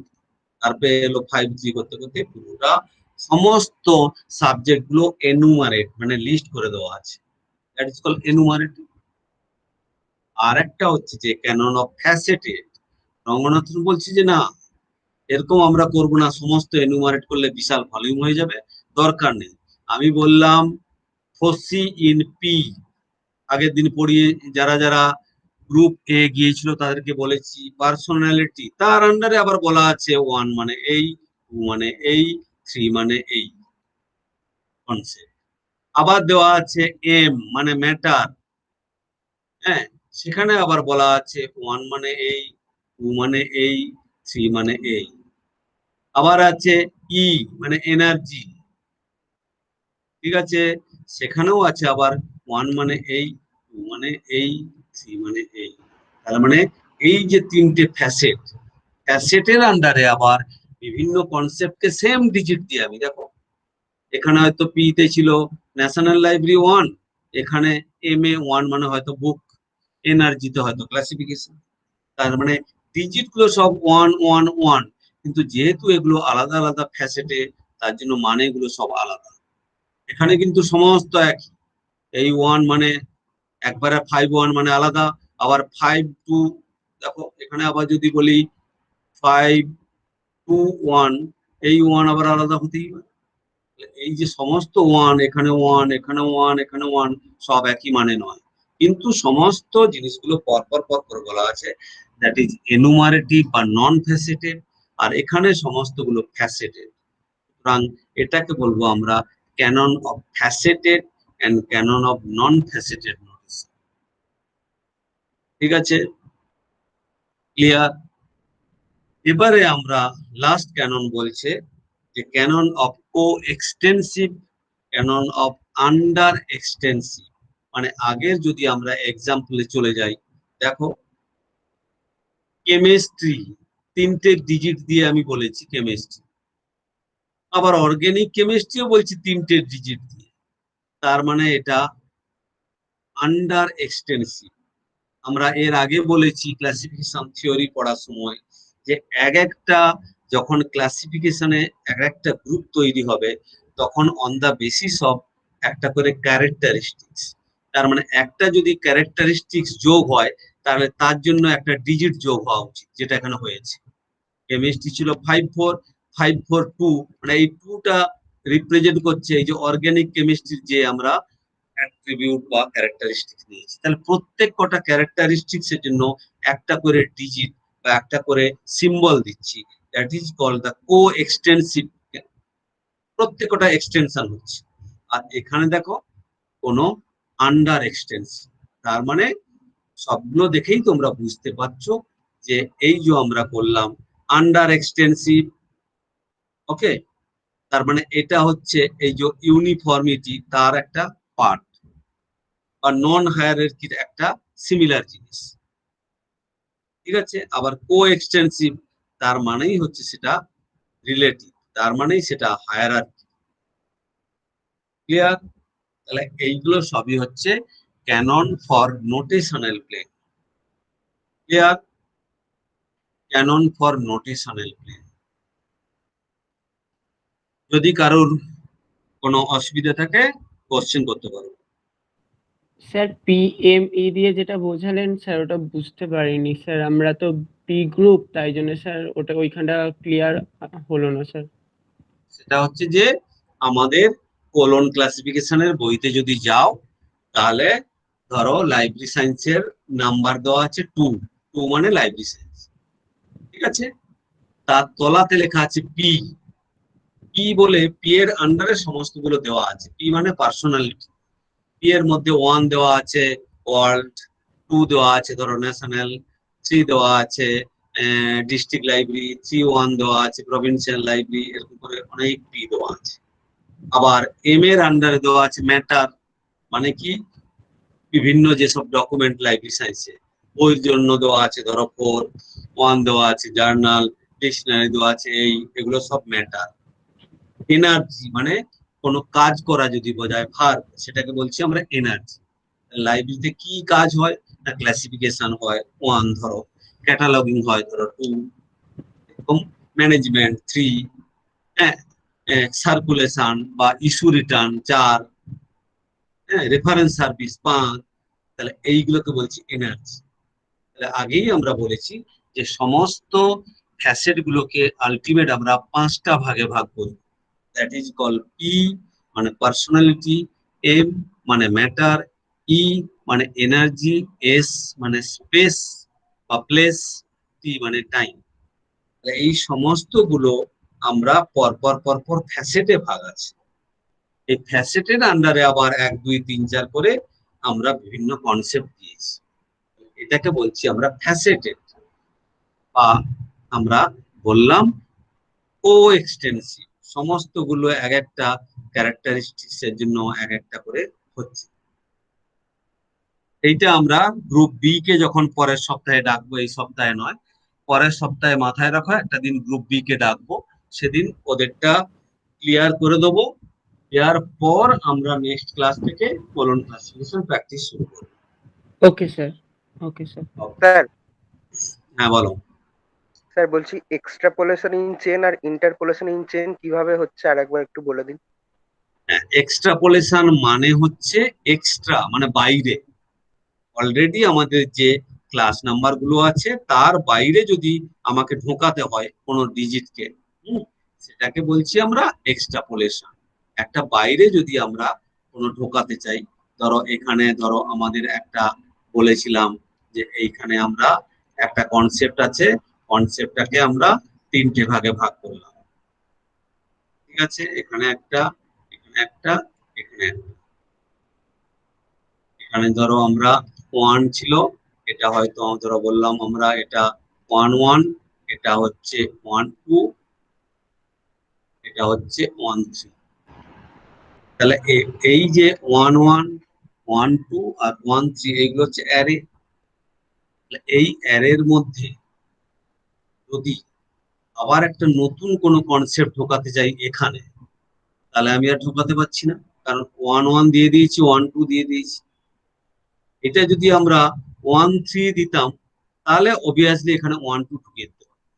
তারপরে এলো 5-3 করতে করতে পুরোটা সমস্ত সাবজেক্ট গুলো এনুমারেট মানে লিস্ট করে দেওয়া আছে, দ্যাট ইজ কল্ড এনুমারেটিভ। আর একটা হচ্ছে যে ক্যানন অফ ফ্যাসেটেড। রঙ্গনাথ বলছি যে না, এরকম আমরা করব না, সমস্ত এনুমারেট করলে বিশাল ভলিউম হয়ে যাবে, দরকার নেই। আমি বললাম ফসি ইন পি, আগের দিন পড়িয়ে যারা যারা গ্রুপ এ গিয়েছিল তাদেরকে বলেছি পার্সোনালিটি, তার আন্ডারে আবার বলা আছে 1 মানে এই, 2 মানে এই, 3 মানে এই কনসেপ্ট। আবার দেওয়া আছে এম মানে ম্যাটার, হ্যাঁ, সেখানে আবার বলা আছে 1 মানে এই, 2 মানে এই, 3 মানে এই। আবার আছে ই মানে এনার্জি, ঠিক আছে, সেখানেও আছে আবার 1 মানে এই, 2 মানে এই, 3 মানে এই। তার মানে এই যে তিনটে ফ্যাসেট, ফ্যাসেটের আন্ডারে আবার বিভিন্ন কনসেপ্টকে সেম ডিজিট দিয়ে আমি দেখো, এখানে হয়তো পি তে ছিল ন্যাশনাল লাইব্রেরি 1, এখানে এম এ 1 মানে হয়তো বুক, এনার্জিতে হয়তো ক্লাসিফিকেশন। তার মানে ডিজিট গুলো সব 1 1 1, কিন্তু যেহেতু এগুলো আলাদা আলাদা ফ্যাসেটে, তার জন্য মানেগুলো সব আলাদা। এখানে কিন্তু সমস্ত একই, এই 1 মানে একবারে 5-1 মানে আলাদা, আবার 5-2 দেখো এখানে আবার যদি বলি 5-2-1, এই 1 আবার আলাদা হতেই পারে। এই যে সমস্ত 1, এখানে 1, এখানে 1, এখানে 1, সব একই মানে নয়, কিন্তু সমস্ত জিনিসগুলো পরপর পরপর বলা আছে, দ্যাট ইজ এনুমারেটিভ বা নন ফ্যাসেটেড, আর এখানে সমস্তগুলো ফ্যাসেটেড। সুতরাং এটাকে বলবো আমরা canon of faceted and canon of non faceted notice. ঠিক আছে, ক্লিয়ার? এবারে আমরা লাস্ট ক্যানন বলছে যে canon of coextensive, canon of under extensive. মানে আগের যদি আমরা এক্সাম্পলে চলে যাই, দেখো কেমিস্ট্রি 3টে ডিজিট দিয়ে আমি বলেছি কেমিস্ট্রি, আবার অর্গানিক কেমিস্ট্রিও বলছি 3টে ডিজিট দিয়ে, তার মানে এটা আন্ডার এক্সটেন্সিভ। আমরা এর আগে বলেছি ক্লাসিফিকেশন থিওরি পড়ার সময় যে এক একটা যখন ক্লাসিফিকেশনে এক একটা গ্রুপ তৈরি হবে, তখন অন দা বেসিস অফ একটা করে ক্যারেক্টারিস্টিক্স, তার মানে একটা যদি ক্যারেক্টারিস্টিক্স যোগ হয় তাহলে তার জন্য একটা ডিজিট যোগ হওয়া উচিত, যেটা এখানে হয়েছে। কেমিস্ট্রি ছিল 5-4, 5-4-2, মানে এই 2টা রিপ্রেজেন্ট করছে এই যে অর্গানিক কেমিস্ট্রির যে আমরা অ্যাট্রিবিউট বা ক্যারেক্টারিস্টিক্স নিয়েছি, তাহলে প্রত্যেক কটা ক্যারেক্টারিস্টিক্স এর জন্য একটা করে ডিজিট বা একটা করে সিম্বল দিচ্ছি, that is called the coextensive. প্রত্যেক কটা এক্সটেনশন হচ্ছে। আর এখানে দেখো কোনো আন্ডার এক্সটেনশন, তার মানে সবগুলো দেখেই তোমরা বুঝতে পারছো যে এই যে আমরা করলাম আন্ডার এক্সটেন্সিভ, ওকে, তার মানে এটা হচ্ছে এই যে ইউনিফর্মিটি তার একটা পার্ট, বা নন হায়ারার্কির একটা সিমিলার জিনিস। ঠিক আছে, আবার কো এক্সটেন্সিভ তার মানেই হচ্ছে সেটা রিলেটিভ, তার মানেই সেটা হায়ারার্কি। ক্লিয়ার? তাহলে এইগুলো সবই হচ্ছে canon for notational plane. Clear? Canon for notational plane. যদি কারোর কোনো অসুবিধা থাকে কোশ্চেন করতে পারো। স্যার পিএমই দিয়ে যেটা বোঝালেন স্যার ওটা বুঝতে পারিনি স্যার, আমরা তো পি গ্রুপ, তাই জন্য স্যার ওটা ওইখানটা ক্লিয়ার হলো না স্যার। সেটা হচ্ছে যে আমাদের কোলন ক্লাসিফিকেশনের বইতে যদি যাও, তাহলে ধরো লাইব্রেরি সায়েন্সের নাম্বার দেওয়া আছে 2, 2 মানে লাইব্রেরি সায়েন্স, ঠিক আছে, তার তলাতে লেখা আছে পি, পি বলে পি এর আন্ডারে সমস্তগুলো দেওয়া আছে, পি মানে পার্সোনালিটি। পি এর মধ্যে 1 দেওয়া আছে ওয়ার্ল্ড, 2 দেওয়া আছে ধরো ন্যাশনাল, 3 দেওয়া আছে ডিস্ট্রিক্ট লাইব্রেরি, 3-1 দেওয়া আছে প্রভিন্সিয়াল লাইব্রেরি, এরকম করে অনেক পি দেওয়া আছে। আবার এম এর আন্ডারে দেওয়া আছে ম্যাটার, মানে কি বিভিন্ন যেসব ডকুমেন্ট লাইব্রেরি সায়েন্সে, বইয়ের জন্য দেওয়া আছে ধরো 4, 1 দেওয়া আছে, জার্নাল, ডিকশনারি দেওয়া আছে, এগুলো সব ম্যাটার। এনার্জি মানে কোনো কাজ করা যদি বোঝায় ভার্ব, সেটাকে বলছি আমরা এনার্জি। লাইব্রেরিতে কি কাজ হয় না, ক্লাসিফিকেশন হয় 1 ধরো, ক্যাটালগিং হয় ধরো 2, এরকম ম্যানেজমেন্ট 3, হ্যাঁ, সার্কুলেশন বা ইস্যু রিটার্ন 4, হ্যাঁ, রেফারেন্স সার্ভিস 5। তাহলে এইগুলোকে বলছি এনার্জি। তাহলে আগেই আমরা বলেছি যে সমস্ত ফ্যাসেট গুলোকে আলটিমেট আমরা 5টা ভাগে ভাগ করি। দ্যাট ইজ কল পি মানে পার্সোনালিটি, এম মানে ম্যাটার, ই মানে এনার্জি, এস মানে স্পেস বা প্লেস, টি মানে টাইম। এই সমস্ত গুলো আমরা পরপর পরপর ফ্যাসেটে ভাগ আছে। এই ফ্যাসেটের আন্ডারে আবার 1, 2, 3, 4 করে আমরা বিভিন্ন কনসেপ্ট দিয়েছি। এটাকে বলছি আমরা ফ্যাসেটেড, বা আমরা বললাম কো এক্সটেন্সিভ। সমস্তগুলো এক একটা ক্যারেক্টারিস্টিক্স এর জন্য এক একটা করে হচ্ছে। এইটা আমরা গ্রুপ বি কে যখন পরের সপ্তাহে ডাকবো, এই সপ্তাহে নয়, পরের সপ্তাহে মাথায় রাখো একটা দিন গ্রুপ বি কে ডাকবো, সেদিন ওদেরটা ক্লিয়ার করে দেবো। এর পর আমরা নেক্সট ক্লাস থেকে কোলন ক্লাসিফিকেশন প্র্যাকটিস শুরু করবো। Okay sir. Okay sir. Sir হ্যাঁ বলো। স্যার বলছি এক্সট্রাপোলেশন ইন চেন আর ইন্টারপোলেশন ইন চেন কিভাবে হচ্ছে আরেকবার একটু বলে দিন। এক্সট্রাপোলেশন মানে হচ্ছে এক্সট্রা মানে বাইরে, অলরেডি আমাদের যে ক্লাস নাম্বার গুলো আছে তার বাইরে যদি আমাকে ঢোকাতে হয় কোনো ডিজিটকে, সেটাকে বলছি আমরা এক্সট্রাপোলেশন। একটা বাইরে যদি আমরা কোনো ঢোকাতে চাই, ধরো এখানে ধরো আমাদের একটা বলেছিলাম যে এইখানে আমরা একটা কনসেপ্ট আছে, কনসেপ্টটাকে আমরা 3টে ভাগে ভাগ করলাম, ঠিক আছে? এখানে একটা, এখানে একটা, এখানে একটা। এখানে ধরো আমরা 1 ছিল, এটা হয়তো ধরো বললাম আমরা এটা 1, 1, এটা হচ্ছে 1, 2, এটা হচ্ছে 1, 3। তাহলে এই যে 1, 1, 1, 2 আর 1, 3 এইগুলো হচ্ছে অ্যারে। এই অ্যারের মধ্যে যদি আবার একটা নতুন কোনো কনসেপ্ট ঢোকাতে চাই এখানে, তাহলে আমি আর ঢোকাতে পারছি না, কারণ 1, 1 দিয়ে দিয়েছি, 1, 2 দিয়ে দিয়েছি। এটা যদি আমরা 1, 3 দিতাম, তাহলে অবভিয়াসলি এখানে 1, 2 ঢুকিয়ে দিতে পারতাম।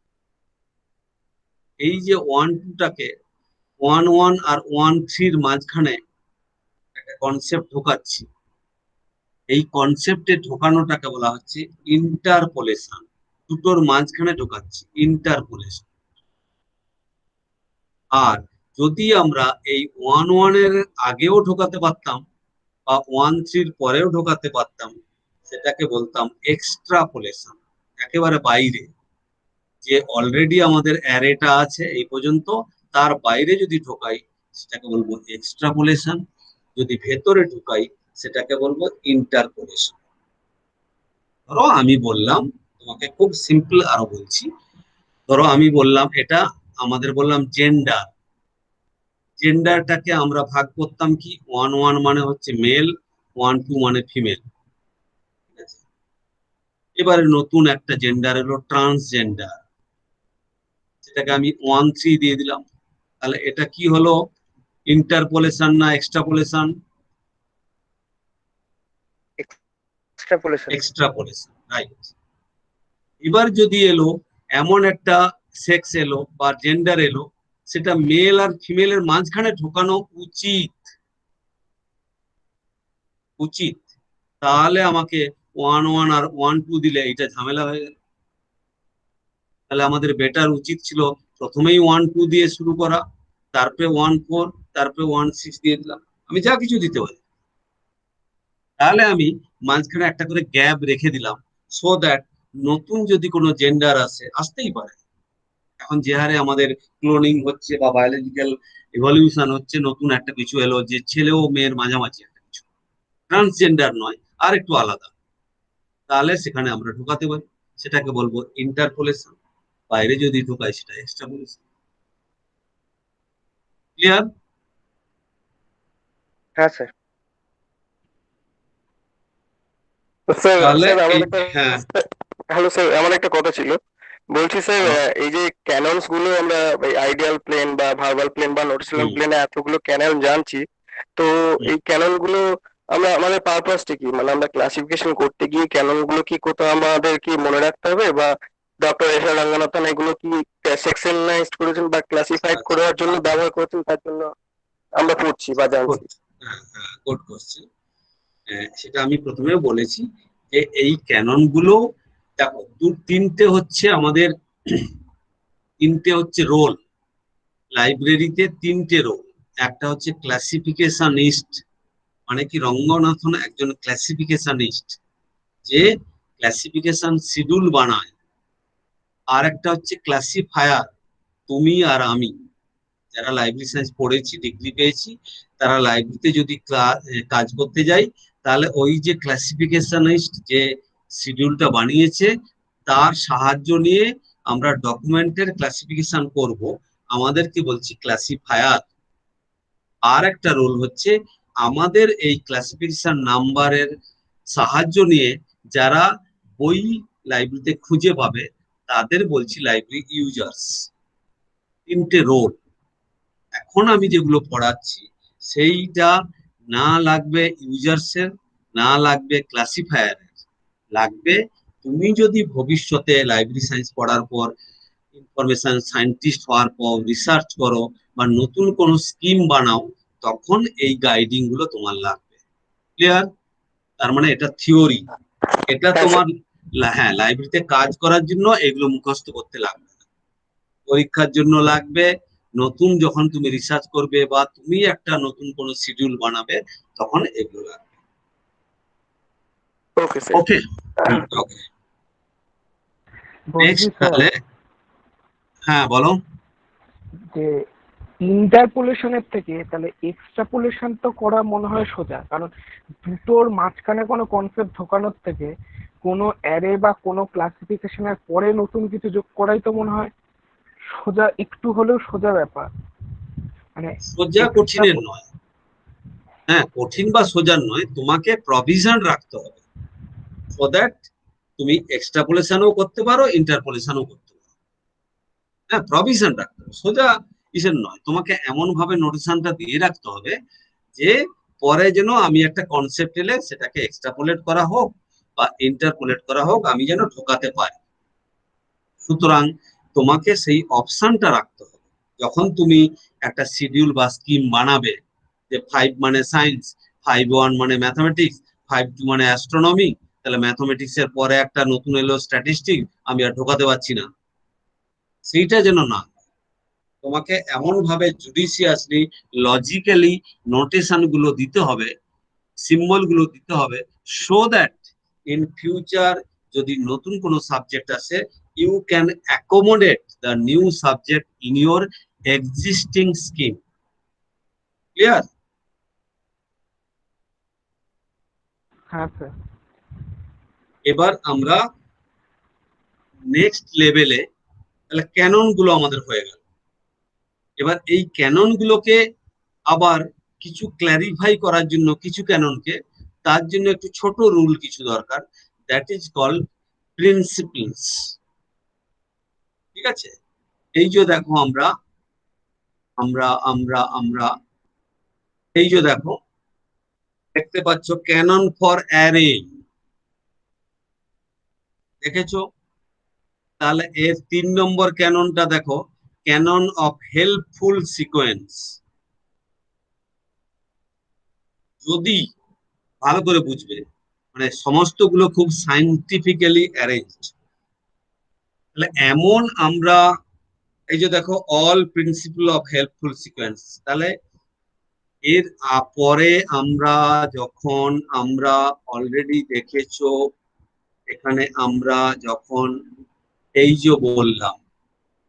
এই যে 1, 2 টাকে 1, 1 আর 1, 3 মাঝখানে একটা কনসেপ্ট ঢোকাচ্ছি, এই কনসেপ্টে ঢোকানোটাকে বলা হচ্ছে ইন্টারপোলেশন। দুটোর মাঝখানে ঢোকাচ্ছি, ইন্টারপোলেশন। আর যদি আমরা এই 1, 1 এর আগেও ঢোকাতে পারতাম বা 1, 3 পরেও ঢোকাতে পারতাম, সেটাকে বলতাম এক্সট্রাপোলেশন, একেবারে বাইরে। যে অলরেডি আমাদের অ্যারেটা আছে এই পর্যন্ত, তার বাইরে যদি ঢোকাই সেটাকে বলবো এক্সট্রাপোলেশন, যদি ভেতরে ঢুকাই সেটাকে বলবো ইন্টারপোলেশন। ধরো আমি বললাম তোমাকে, খুব সিম্পল আরো বলছি, ধরো আমি বললাম এটা আমাদের বললাম জেন্ডার। জেন্ডারটাকে আমরা ভাগ করতাম কি, 1, 1 মানে হচ্ছে মেল, 1, 2 মানে ফিমেল, ঠিক আছে? এবারে নতুন একটা জেন্ডার এলো ট্রান্সজেন্ডার, সেটাকে আমি 1, 3 দিয়ে দিলাম। তাহলে এটা কি হলো, ইন্টারপোলেশন না এক্সট্রাপোলেশন? এক্সট্রাপোলেশন। এক্সট্রাপোলেশন, রাইট। এবার যদি এলো এমন একটা সেক্স এলো বা জেন্ডার এলো, সেটা মেল আর ফিমেলের মাঝখানে ঢোকানো উচিত, উচিত, তাহলে আমাকে 1, 1 আর 1, 2 দিলে এটা ঝামেলা হয়ে গেল। তাহলে আমাদের বেটার উচিত ছিল প্রথমেই 1, 2 দিয়ে শুরু করা, তারপরে 1, 4, তারপরে 1, 6 দিয়ে দিলাম, আমি যা কিছু দিতে পারি। তাহলে আমি মাঝখানে একটা করে গ্যাপ রেখে দিলাম, সো দ্যাট নতুন যদি কোনো জেন্ডার আসে, আসতেই পারে। এখন যে হারে আমাদের ক্লোনিং হচ্ছে বা বায়োলজিক্যাল ইভলিউশন হচ্ছে, নতুন একটা কিছু এলো যে ছেলে ও মেয়ের মাঝামাঝি একটা কিছু, ট্রান্সজেন্ডার নয়, আর একটু আলাদা, তাহলে সেখানে আমরা ঢুকাতে পারি, সেটাকে বলবো ইন্টারপোলেশন। বাইরে যদি ঢুকাই সেটা এক্সট্রাপোলেশন। ক্লিয়ার? হ্যাঁ স্যার। স্যার তাহলে স্যার আমার এই একটা হ্যাঁ হ্যালো স্যার, আমার একটা কথা ছিল। বলছি স্যার, বলো। এই যে ক্যাননস গুলো আমরা আইডিয়াল প্লেন বা ভার্বাল প্লেন বা নোটিসিয়াল হুম প্লেনে এতগুলো ক্যানন জানছি, তো হুম। এই ক্যানন গুলো আমরা আমাদের পারপাসটা কি, মানে আমরা ক্লাসিফিকেশন করতে গিয়ে ক্যানন গুলো কি কোথাও আমাদের কি মনে রাখতে হবে, বা ডক্টর এস আর রঙ্গনাথন এগুলো কি সেকশনাইজড করেছেন বা ক্লাসিফাইড আচ্ছা করার জন্য আচ্ছা, ব্যবহার করেছেন, তার জন্য আমরা পড়ছি বা গুড। জানছি? হ্যাঁ হ্যাঁ, গুড কোশ্চেন। সেটা আমি প্রথমে বলেছি যে এই ক্যানন গুলো দেখো তিনটে হচ্ছে আমাদের তিনটে হচ্ছে রোল। লাইব্রেরিতে তিনটে রোল। একটা হচ্ছে ক্লাসিফিকেশনিস্ট, মানে কি রঙ্গনাথন একজন ক্লাসিফিকেশনিস্ট, যে ক্লাসিফিকেশন শিডিউল বানায়। আর একটা হচ্ছে ক্লাসিফায়ার, তুমি আর আমি যারা লাইব্রেরি সায়েন্স পড়েছি, ডিগ্রি পেয়েছি, তারা লাইব্রেরিতে যদি কাজ করতে যাই, তাহলে ওই যে ক্লাসিফিকেশনিস্ট যে শিডিউলটা বানিয়েছে তার সাহায্য নিয়ে আমরা ডকুমেন্টের ক্লাসিফিকেশন করব, আমাদেরকে বলছি ক্লাসিফায়ার। আর একটা রোল হচ্ছে আমাদের এই ক্লাসিফিকেশন নাম্বারের সাহায্য নিয়ে যারা বই লাইব্রেরিতে খুঁজে পাবে তাদের বলছি লাইব্রেরি ইউজার্স। তিনটে রোল। এখন আমি যেগুলো পড়াচ্ছি সেইটা না লাগবে ইউজার্সের, না লাগবে ক্লাসিফায়ারের, লাগবে তুমি যদি ভবিষ্যতে লাইব্রেরি সায়েন্স পড়ার পর ইনফরমেশন সায়েন্টিস্ট হওয়ার পর রিসার্চ করো বা নতুন কোনো স্কিম বানাও, তখন এই গাইডিং গুলো তোমার লাগবে। ক্লিয়ার? তার মানে এটা থিওরি। এটা হ্যাঁ স্যার। তোমার হ্যাঁ লাইব্রেরিতে কাজ করার জন্য এগুলো মুখস্থ করতে লাগবে না। পরীক্ষার জন্য লাগবে, নতুন যখন তুমি রিসার্চ করবে বা তুমি একটা নতুন কোনো শিডিউল বানাবে তখন এগুলো লাগবে। Okay sir. Okay okay. বলছি নেক্সট স্যার তাহলে, হ্যাঁ বলো। যে ইন্টারপোলেশনের থেকে তাহলে এক্সট্রাপোলেশন তো করা মনে হয় সোজা, কারণ দুটোর মাঝখানে কোনো কনসেপ্ট ঢোকানোর থেকে কোনো অ্যারে বা কোনো ক্লাসিফিকেশনের পরে নতুন কিছু যোগ করাই তো মনে হয় সোজা, একটু হলেও সোজা ব্যাপার। মানে সোজা এক্সট্রা, কঠিনের নয়। হ্যাঁ কঠিন বা সোজা নয়, তোমাকে প্রভিশন রাখতে হবে সো দ্যাট তুমি এক্সট্রাপোলেশনও করতে পারো, ইন্টারপোলেশনও করতে পারো। হ্যাঁ প্রভিশন রাখতে হবে, সোজা ইসের নয়। তোমাকে এমন ভাবে নোটেশনটা দিয়ে রাখতে হবে যে পরে যেন আমি একটা কনসেপ্ট এলে সেটাকে এক্সট্রাপোলেট করা হোক বা ইন্টারপোলেট করা হোক, আমি যেন ঢোকাতে পারি। সুতরাং তোমাকে সেই অপশনটা রাখতে হবে যখন তুমি একটা শিডিউল বা স্কিম বানাবে, যে 5 মানে সায়েন্স, 5.1 মানে ম্যাথমেটিক্স, 5.2 মানে অ্যাস্ট্রোনমি, তাহলে ম্যাথমেটিক্স এর পরে একটা নতুন এলো স্ট্যাটিস্টিক, আমি আর ঢোকাতে পারছি না, সেইটা যেন না। তোমাকে এমন ভাবে জুডিশিয়াসলি লজিক্যালি নোটেশন গুলো দিতে হবে, সিম্বল গুলো দিতে হবে, সো দ্যাট ইন ফিউচার যদি নতুন কোনো সাবজেক্ট আসে, you can accommodate the new subject in your existing scheme. Clear? হ্যাঁ স্যার। এবার আমরা নেক্সট লেভেলে, তাহলে ক্যানন গুলো আমাদের হয়ে গেল। এবার এই ক্যানন গুলোকে আবার কিছু ক্ল্যারিফাই করার জন্য কিছু ক্যাননকে, তার জন্য একটু ছোট রুল কিছু দরকার, দ্যাট ইজ কল্ড প্রিন্সিপলস। ঠিক আছে? এই যে দেখো আমরা আমরা আমরা আমরা এই যে দেখো দেখতে পাচ্ছ ক্যানন ফর অ্যারে, দেখেছো? তাহলে এর 3 নম্বর ক্যাননটা দেখো, ক্যানন অফ হেল্পফুল সিকোয়েন্স। যদি ভালো করে বুঝবে, মানে সমস্ত গুলো খুব সাইন্টিফিক্যালি অ্যারেঞ্জড। তাহলে এমন আমরা এই যে দেখো all principle of helpful sequence, তাহলে এর পরে আমরা যখন আমরা অলরেডি দেখেছো এখানে আমরা যখন এই যে বললাম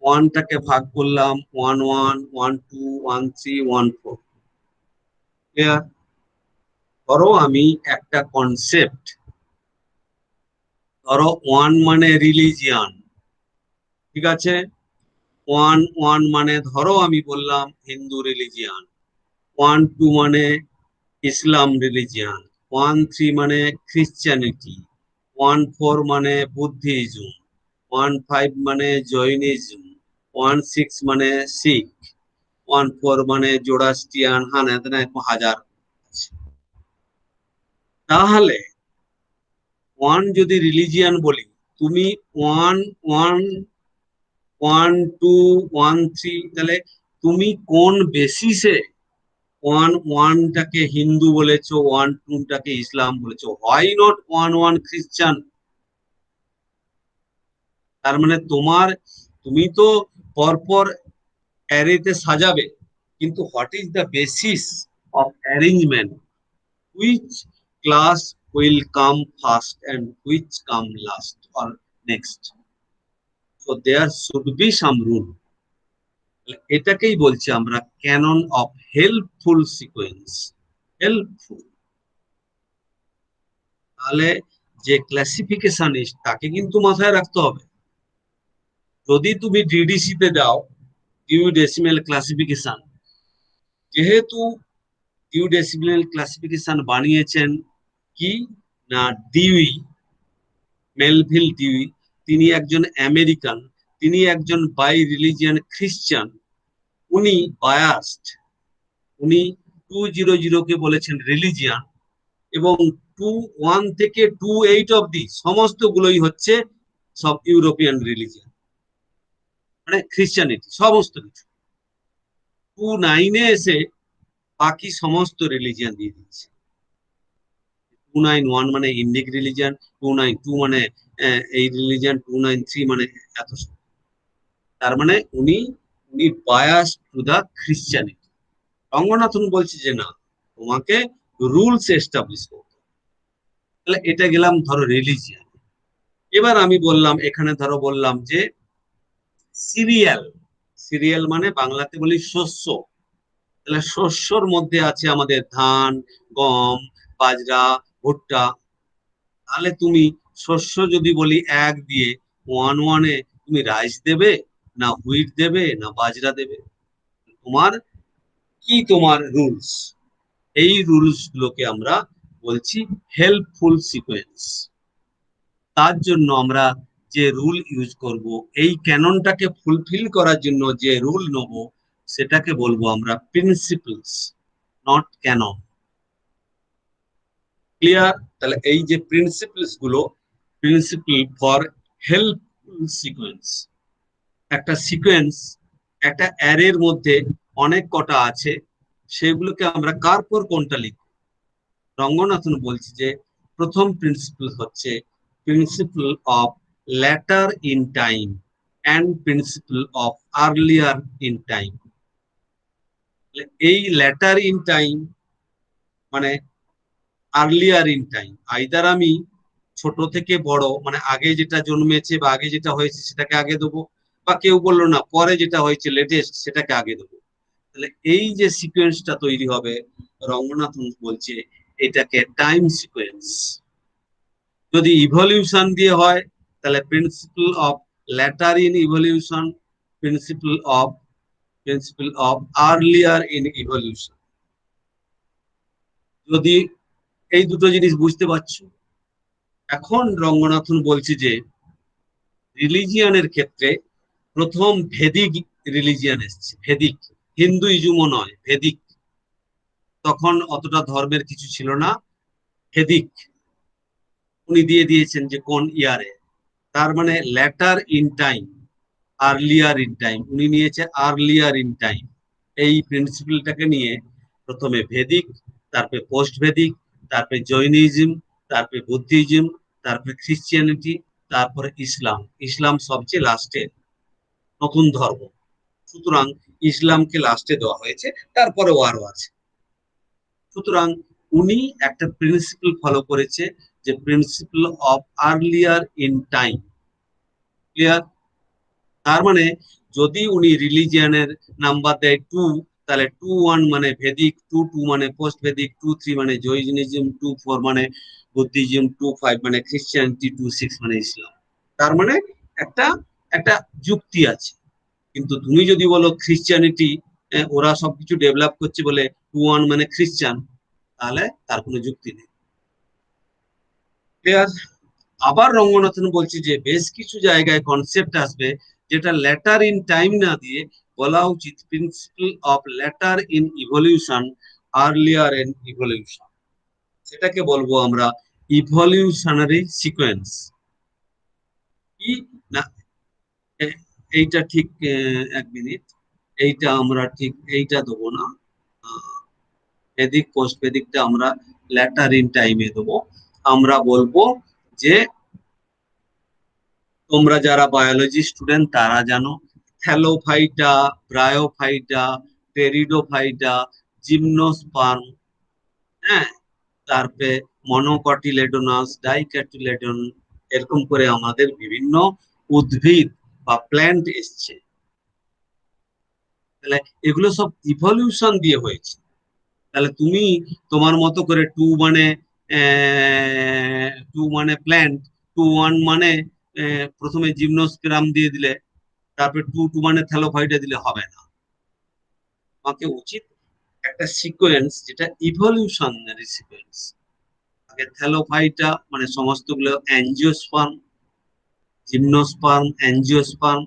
ওয়ানটাকে ভাগ করলাম 1 1 1 2 1 3 1 4। ক্লিয়ার? ধরো আমি একটা কনসেপ্ট, ধরো 1 মানে রিলিজিয়ান, ঠিক আছে? 1 1 মানে ধরো আমি বললাম হিন্দু রিলিজিয়ান, 1 2 মানে ইসলাম রিলিজিয়ান, 1 3 মানে খ্রিশ্চানিটি, 1-4 মানে বুদ্ধিজম, 1-5 মানে জৈনিজম, 1-6 মানে শিখ, 1-4 মানে জোড়াস্টিয়ান, হ্যাঁ এরকম হাজার আছে। তাহলে ওয়ান যদি রিলিজিয়ান বলি, তুমি 1-1 1-2 1-3, তাহলে তুমি কোন বেসিসে 1-1টাকে হিন্দু বলেছো, 1-2টাকে ইসলাম বলেছো? হোয়াই নট 1-1 খ্রিস্টান? তার মানে তুমি তো পরপর অ্যারেতে সাজাবে, কিন্তু what is the basis of arrangement? Which class will come first and which come last or next? So there should be some rule. এটাকেই বলছি আমরা canon of helpful sequence. Helpful, তাহলে যে ক্লাসিফিকেশনিস্ট তাকে কিন্তু মাথায় রাখতে হবে। যদি তুমি ডিডিসি তে যাও, ডিউ ডেসিমেল ক্লাসিফিকেশন, যেহেতু ডিউ ডেসিমেল ক্লাসিফিকেশন বানিয়েছেন কি না ডিউই, মেলভিল ডিউই, তিনি একজন আমেরিকান, তিনি একজন বাই রিলিজিয়ান খ্রিস্টান, উনি বায়াসড, উনি 200 কে বলেছেন রিলিজিয়ান, এবং 2-1 থেকে 2-8 অব্দি সমস্ত গুলোই হচ্ছে সব ইউরোপিয়ান রিলিজিয়ান, মানে খ্রিস্টানিটি সমস্ত কিছু। 2-9 এসে বাকি সমস্ত রিলিজিয়ান দিয়ে দিচ্ছে। 2-9-1 মানে ইন্ডিক রিলিজিয়ান, 2-9-2 মানে এই রিলিজিয়ান, 2-9-3 মানে এত। তার মানে উনি উনি bias to the Christianity. Ranganathan বলছে যে না, তোমাকে রুলস এস্টাবলিশ করতে। তাহলে এটা গেলাম ধরো রিলিজিয়ান। এবার আমি বললাম, এখানে ধরো বললাম যে সিরিয়াল, সিরিয়াল মানে বাংলাতে বলি শস্য। তাহলে শস্যর মধ্যে আছে আমাদের ধান, গম, বাজরা, ভুট্টা। তাহলে তুমি শস্য যদি বলি 1 দিয়ে, 1-1-এ তুমি রাইস দেবে, না হুইট দেবে, না বাজরা দেবে? তোমার রুলস, এই রুলস গুলোকে আমরা বলছি হেল্পফুল সিকোয়েন্স। তার জন্য আমরা যে রুল ইউজ করব, এই ক্যাননটাকে ফুলফিল করার জন্য যে রুল নেব, সেটাকে বলবো আমরা প্রিন্সিপলস, নট ক্যানন। ক্লিয়ার? তাহলে এই যে প্রিন্সিপলস গুলো, প্রিন্সিপল ফর হেল্পফুল সিকোয়েন্স। একটা সিকোয়েন্স, একটা অ্যারের মধ্যে অনেক কটা আছে, সেগুলোকে আমরা কার পর কোনটা লিখব? রঙ্গনাথন বলছি যে প্রথম প্রিন্সিপল হচ্ছে principle of later in time and principle of earlier in time. এই ল্যাটার ইন টাইম মানে আর্লিয়ার ইন টাইম, আইদার আমি ছোট থেকে বড়, মানে আগে যেটা জন্মেছে বা আগে যেটা হয়েছে সেটাকে আগে দেবো, বা কেউ বললো না পরে যেটা হয়েছে লেটেস্ট সেটাকে আগে দেবো। তাহলে এই যে সিকোয়েন্সটা তৈরি হবে, রঙ্গনাথন বলছে এটাকে টাইম সিকোয়েন্স। যদি ইভলিউশন দিয়ে হয়, তাহলে principle of later in evolution, principle of earlier in evolution. যদি এই দুটো জিনিস বুঝতে পারছো। এখন রঙ্গনাথন বলছে যে রিলিজিয়ানের ক্ষেত্রে প্রথম ভেদিক রিলিজিয়ান এসছে। ভেদিক, হিন্দুইজমও নয়, ভেদিক। তখন অতটা ধর্মের কিছু ছিল না। ভেদিক উনি দিয়ে দিয়েছেন যে কোন ইয়ারে, তার মানে later in time, earlier in time, উনি নিয়েছে আর্লিয়ার ইন টাইম। এই প্রিন্সিপালটাকে নিয়ে প্রথমে ভেদিক, তারপরে পোস্ট ভেদিক, তারপরে জৈনিজম, তারপরে বুদ্ধিজম, তারপরে খ্রিস্টিয়ানিটি, তারপরে ইসলাম। ইসলাম সবচেয়ে লাস্টে নতুন ধর্ম, সুতরাং ইসলামকে লাস্টে দেওয়া হয়েছে, তারপরেও আরো আছে। সুতরাং উনি একটা প্রিন্সিপাল ফলো করেছে, যে principal of earlier in time. Clear? তার মানে যদি উনি রিলিজিয়ানের নাম্বার দেয় 2, তাহলে 2-1 মানে ভেদিক, 2-2 মানে পোস্ট ভেদিক, 2-3 মানে জৈনিজম, 2-4 মানে বুদ্ধিজম, 2-5 মানে খ্রিস্টিয়ানিটি, 2-6 মানে ইসলাম। তার মানে একটা একটা যুক্তি আছে। কিন্তু তুমি যদি বলো খ্রিস্টিয়ানিটি, ওরা সবকিছু ডেভেলপ করছে বলে 2-1 মানে খ্রিস্টান, তাহলে তার কোনো যুক্তি নেই। ক্লিয়ার? আবার রঙ্গনাথন বলছে যে বেশ কিছু জায়গায় কনসেপ্ট আসবে যেটা ল্যাটার ইন টাইম না দিয়ে বলা উচিত principle of later in evolution, earlier in evolution. সেটাকে বলবো আমরা ইভলিউশনারি সিকোয়েন্স। কি না, এইটা ঠিক, এক মিনিট, এইটা আমরা ঠিক এইটা দেবো না, বেদিক পোস্ট বেদিকটা আমরা ল্যাটার ইন টাইমে দেবো। আমরা বলবো যে তোমরা যারা বায়োলজি স্টুডেন্ট তারা জানো থ্যালোফাইটা, ব্রায়োফাইটা, টেরিডোফাইটা, জিমনোস্পার্ম, হ্যাঁ, তারপরে মনোকটিলেডোনাস, ডাইক্যাটিলেডন, এরকম করে আমাদের বিভিন্ন উদ্ভিদ বা প্ল্যান্ট এসছে। তাহলে এগুলো সব ইভলিউশন দিয়ে হয়েছে। তাহলে তুমি তোমার মতো করে টু মানে প্ল্যান্ট, 2 1 মানে প্রথমে জিমনোস্পার্ম দিয়ে দিলে, তারপরে 2 2 মানে থ্যালোফাইটা দিলে হবে না। আমাকে উচিত একটা সিকোয়েন্স যেটা ইভলিউশনারি সিকোয়েন্স। আগে থ্যালোফাইটা মানে সমস্তগুলো অ্যাঞ্জিওস্পার্ম, জিমনোস্পার্ম, অ্যাঞ্জিওস্পার্ম,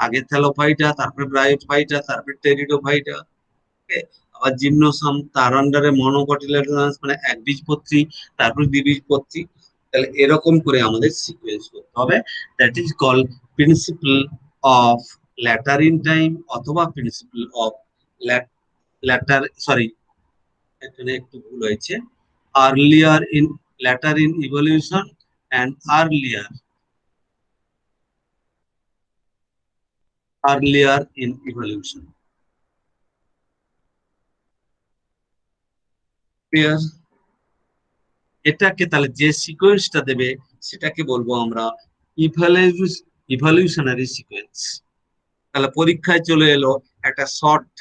আগে থ্যালোফাইটা, তারপরে ব্রায়োফাইটা, তারপরে টেরিডোফাইটা, আবার জিমনোসাম, তার আন্ডারে মনোকটিলেডোনাস মানে একবীজপত্রী, তারপরে দ্বিবীজপত্রী। তাহলে এরকম করে আমাদের সিকোয়েন্স করতে হবে। That is call principle of later in time অথবা প্রিন্সিপাল অফ ল্যাটার, সরি এখানে একটু ভুল হয়েছে, earlier in later in evolution and earlier in evolution. Clear? এটাকে তাহলে যে সিকোয়েন্সটা দেবে সেটাকে বলবো আমরা ইভলিউশনারি সিকোয়েন্স। তাহলে পরীক্ষায় চলে এলো একটা শর্ট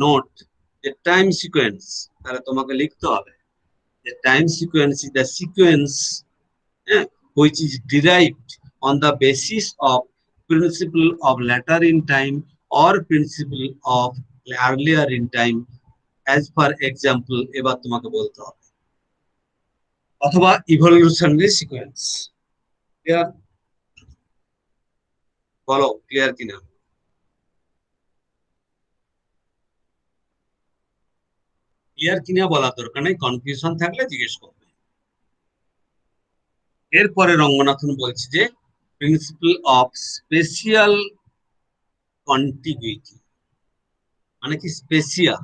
নোট, যে টাইম সিকোয়েন্স। তাহলে তোমাকে লিখতে হবে যে time sequence is the sequence which is derived on the basis of principle of later in time or principle of earlier in time, as per example এবার তোমাকে বলতে হবে, অথবা ইভলিউশনারি সিকোয়েন্স। ক্লিয়ার? বলো ক্লিয়ার কিনা? ক্লিয়ার কিনা বলা দরকার নেই, কনফিউশন থাকলে জিজ্ঞেস করবে। এরপরে রঙ্গনাথন বলছে যে প্রিন্সিপাল অফ স্পেশিয়াল কন্টিগুইটি, মানে কি স্পেশিয়া,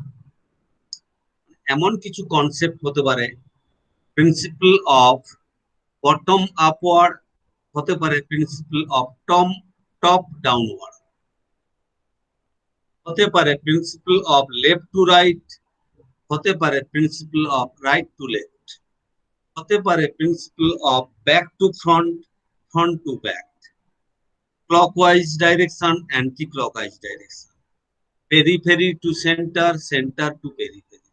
এমন কিছু কনসেপ্ট হতে পারে। প্রিন্সিপাল অফ বটম আপওয়ার্ড হতে পারে, প্রিন্সিপাল অফ টপ ডাউনওয়ার্ড হতে পারে, principle of left to right হতে পারে, principle of right to left হতে পারে, principle of back to front, front to back, clockwise direction, anticlockwise direction, periphery to centre, centre to periphery,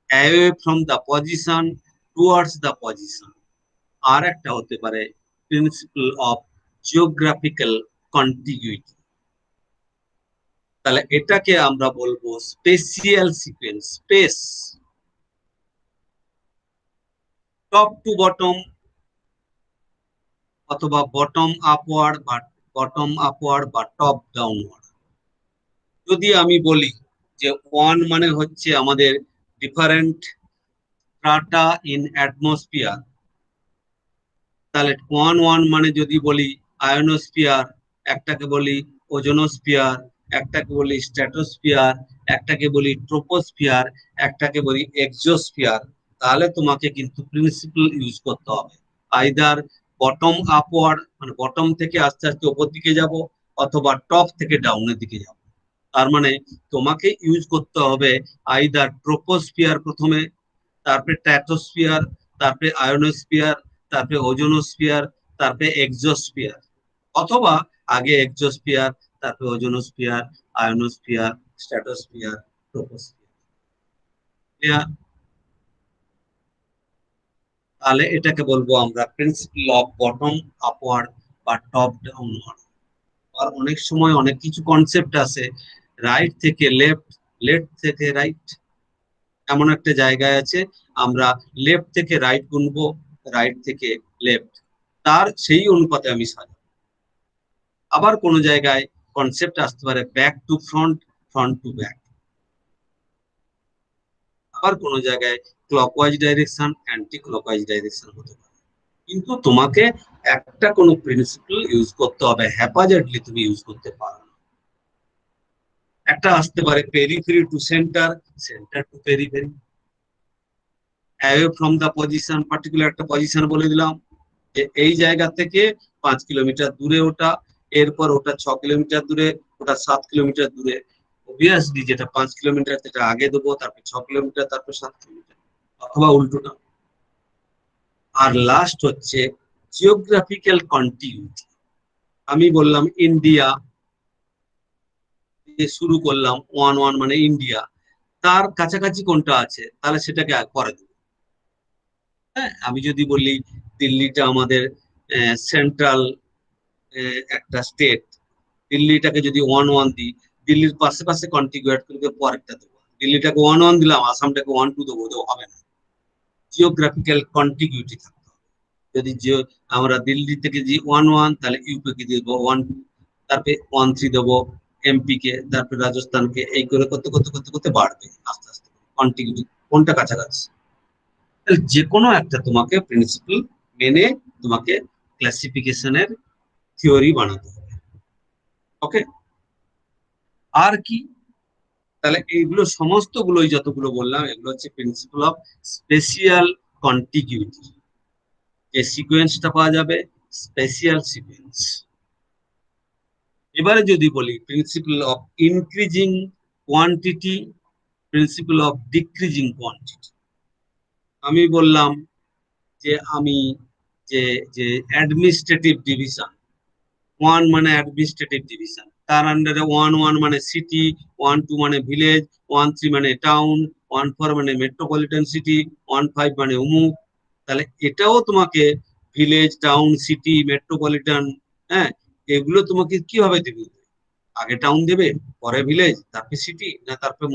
away from the position towards the position. আর একটা হতে পারে principle of geographical contiguity. তাহলে এটাকে আমরা বলবো spatial sequence. Space top to bottom অথবা bottom upward বা টপ ডাউনওয়ার্ড। যদি আমি বলি যে 1 মানে হচ্ছে আমাদের ডিফারেন্ট স্ট্রাটা ইন অ্যাটমসফিয়ার, তাহলে 1 1 মানে যদি বলি আয়োনোস্ফিয়ার, একটাকে বলি ওজোনোস্ফিয়ার, একটাকে বলি স্ট্র্যাটোস্ফিয়ার, একটাকে বলি ট্রোপোস্ফিয়ার, একটাকে বলি এক্সোস্ফিয়ার, তাহলে তোমাকে কিন্তু প্রিন্সিপাল ইউজ করতে হবে। আইদার বটম আপওয়ার্ড মানে বটম থেকে আস্তে আস্তে উপর দিকে যাব, অথবা টপ থেকে ডাউনের দিকে যাব। তার মানে তোমাকে ইউজ করতে হবে আইদার ট্রোপোস্ফিয়ার প্রথমে, তারপরে স্ট্র্যাটোস্ফিয়ার, তারপরে আয়োনোস্ফিয়ার, তারপরে ওজোনোস্ফিয়ার, তারপরে এক্সোস্ফিয়ার, অথবা আগে এক্সোস্ফিয়ার, তারপরে ওজোনোস্ফিয়ার, আয়োনোস্ফিয়ার, স্ট্র্যাটোস্ফিয়ার, ট্রোপোস্ফিয়ার। তাহলে এটাকে বলবো আমরা প্রিন্সিপাল অফ বটম আপওয়ার্ড বা টপ ডাউনওয়ার্ড। আর অনেক সময় অনেক কিছু কনসেপ্ট আছে রাইট থেকে লেফট, লেফট থেকে রাইট, এমন একটা জায়গায় আছে আমরা লেফট থেকে রাইট গুনবো, রাইট থেকে লেফট, তার সেই অনুপাতে আমি সাজাবো। আবার কোনো জায়গায় কনসেপ্ট আসতে পারে back to front, front to back. আবার কোনো জায়গায় clockwise direction, anticlockwise direction হতে পারে। কিন্তু তোমাকে একটা কোনো প্রিন্সিপাল ইউজ করতে হবে, হ্যাপাজার্ডলি তুমি ইউজ করতে পারো না। একটা আসতে পারে periphery to centre, centre to periphery, away from the position, particular একটা পজিশন বলে দিলাম যে এই জায়গা থেকে 5 কিলোমিটার দূরে ওটা, এরপর ওটা 6 কিলোমিটার দূরে, ওটা 7 কিলোমিটার দূরে। অবভিয়াসলি যেটা 5 কিলোমিটার সেটা আগে দেবো, তারপর 6 কিলোমিটার, তারপর 7 কিলোমিটার, অথবা উল্টোটা। আর লাস্ট হচ্ছে জিওগ্রাফিক্যাল কন্টিনিউটি। আমি বললাম ইন্ডিয়া দিয়ে শুরু করলাম, 1 মানে ইন্ডিয়া, তার কাছাকাছি কোনটা আছে তাহলে সেটাকে পরে দেবো। হ্যাঁ, আমি যদি বলি দিল্লিটা আমাদের সেন্ট্রাল একটা স্টেট, দিল্লিটাকে যদি 1 দিই, দিল্লির পাশে কন্টিগুয়েট করে পরেরটা দেবো। দিল্লিটাকে 1 দিলাম, আসামটাকে 1 দেবো, তো হবে না। জিওগ্রাফিক্যাল কন্টিগুইটি থাকতে হবে। যদি আমরা দিল্লি থেকে যে 1 তাহলে ইউপি কে দিব 1, তারপরে 1-3 দেবো এমপি কে, তারপরে রাজস্থানকে, এই করে করতে করতে করতে করতে বাড়বে আস্তে আস্তে কন্টিগুইটি কোনটা কাছাকাছি। তাহলে যে কোনো একটা তোমাকে প্রিন্সিপাল মেনে তোমাকে ক্লাসিফিকেশনের থিওরি বানাতে হবে। ওকে, আর কি? তাহলে এইগুলো সমস্তগুলোই যতগুলো বললাম এগুলো হচ্ছে প্রিন্সিপাল অফ স্পেশিয়াল কন্টিগুইটি। যে সিকোয়েন্সটা পাওয়া যাবে স্পেশিয়াল সিকোয়েন্স। এবারে যদি বলি principal of increasing quantity, principal of decreasing quantity. আমি বললাম যে আমি যে যে অ্যাডমিনিস্ট্রেটিভ ডিভিশন, 1 মানে অ্যাডমিনিস্ট্রেটিভ ডিভিশন, তার আন্ডারে 1 মানে সিটি, 1-2 মানে ভিলেজ, 1-3 মানে টাউন, 1-4 মানে মেট্রোপলিটন সিটি, 1-5 মানে অমুক। তাহলে এটাও তোমাকে ভিলেজ, টাউন, সিটি, মেট্রোপলিটন, হ্যাঁ, এগুলো তোমাকে কিভাবে দেবে? আগে টাউন দেবে, পরে ভিলেজ, তারপরে সিটি, না তারপরে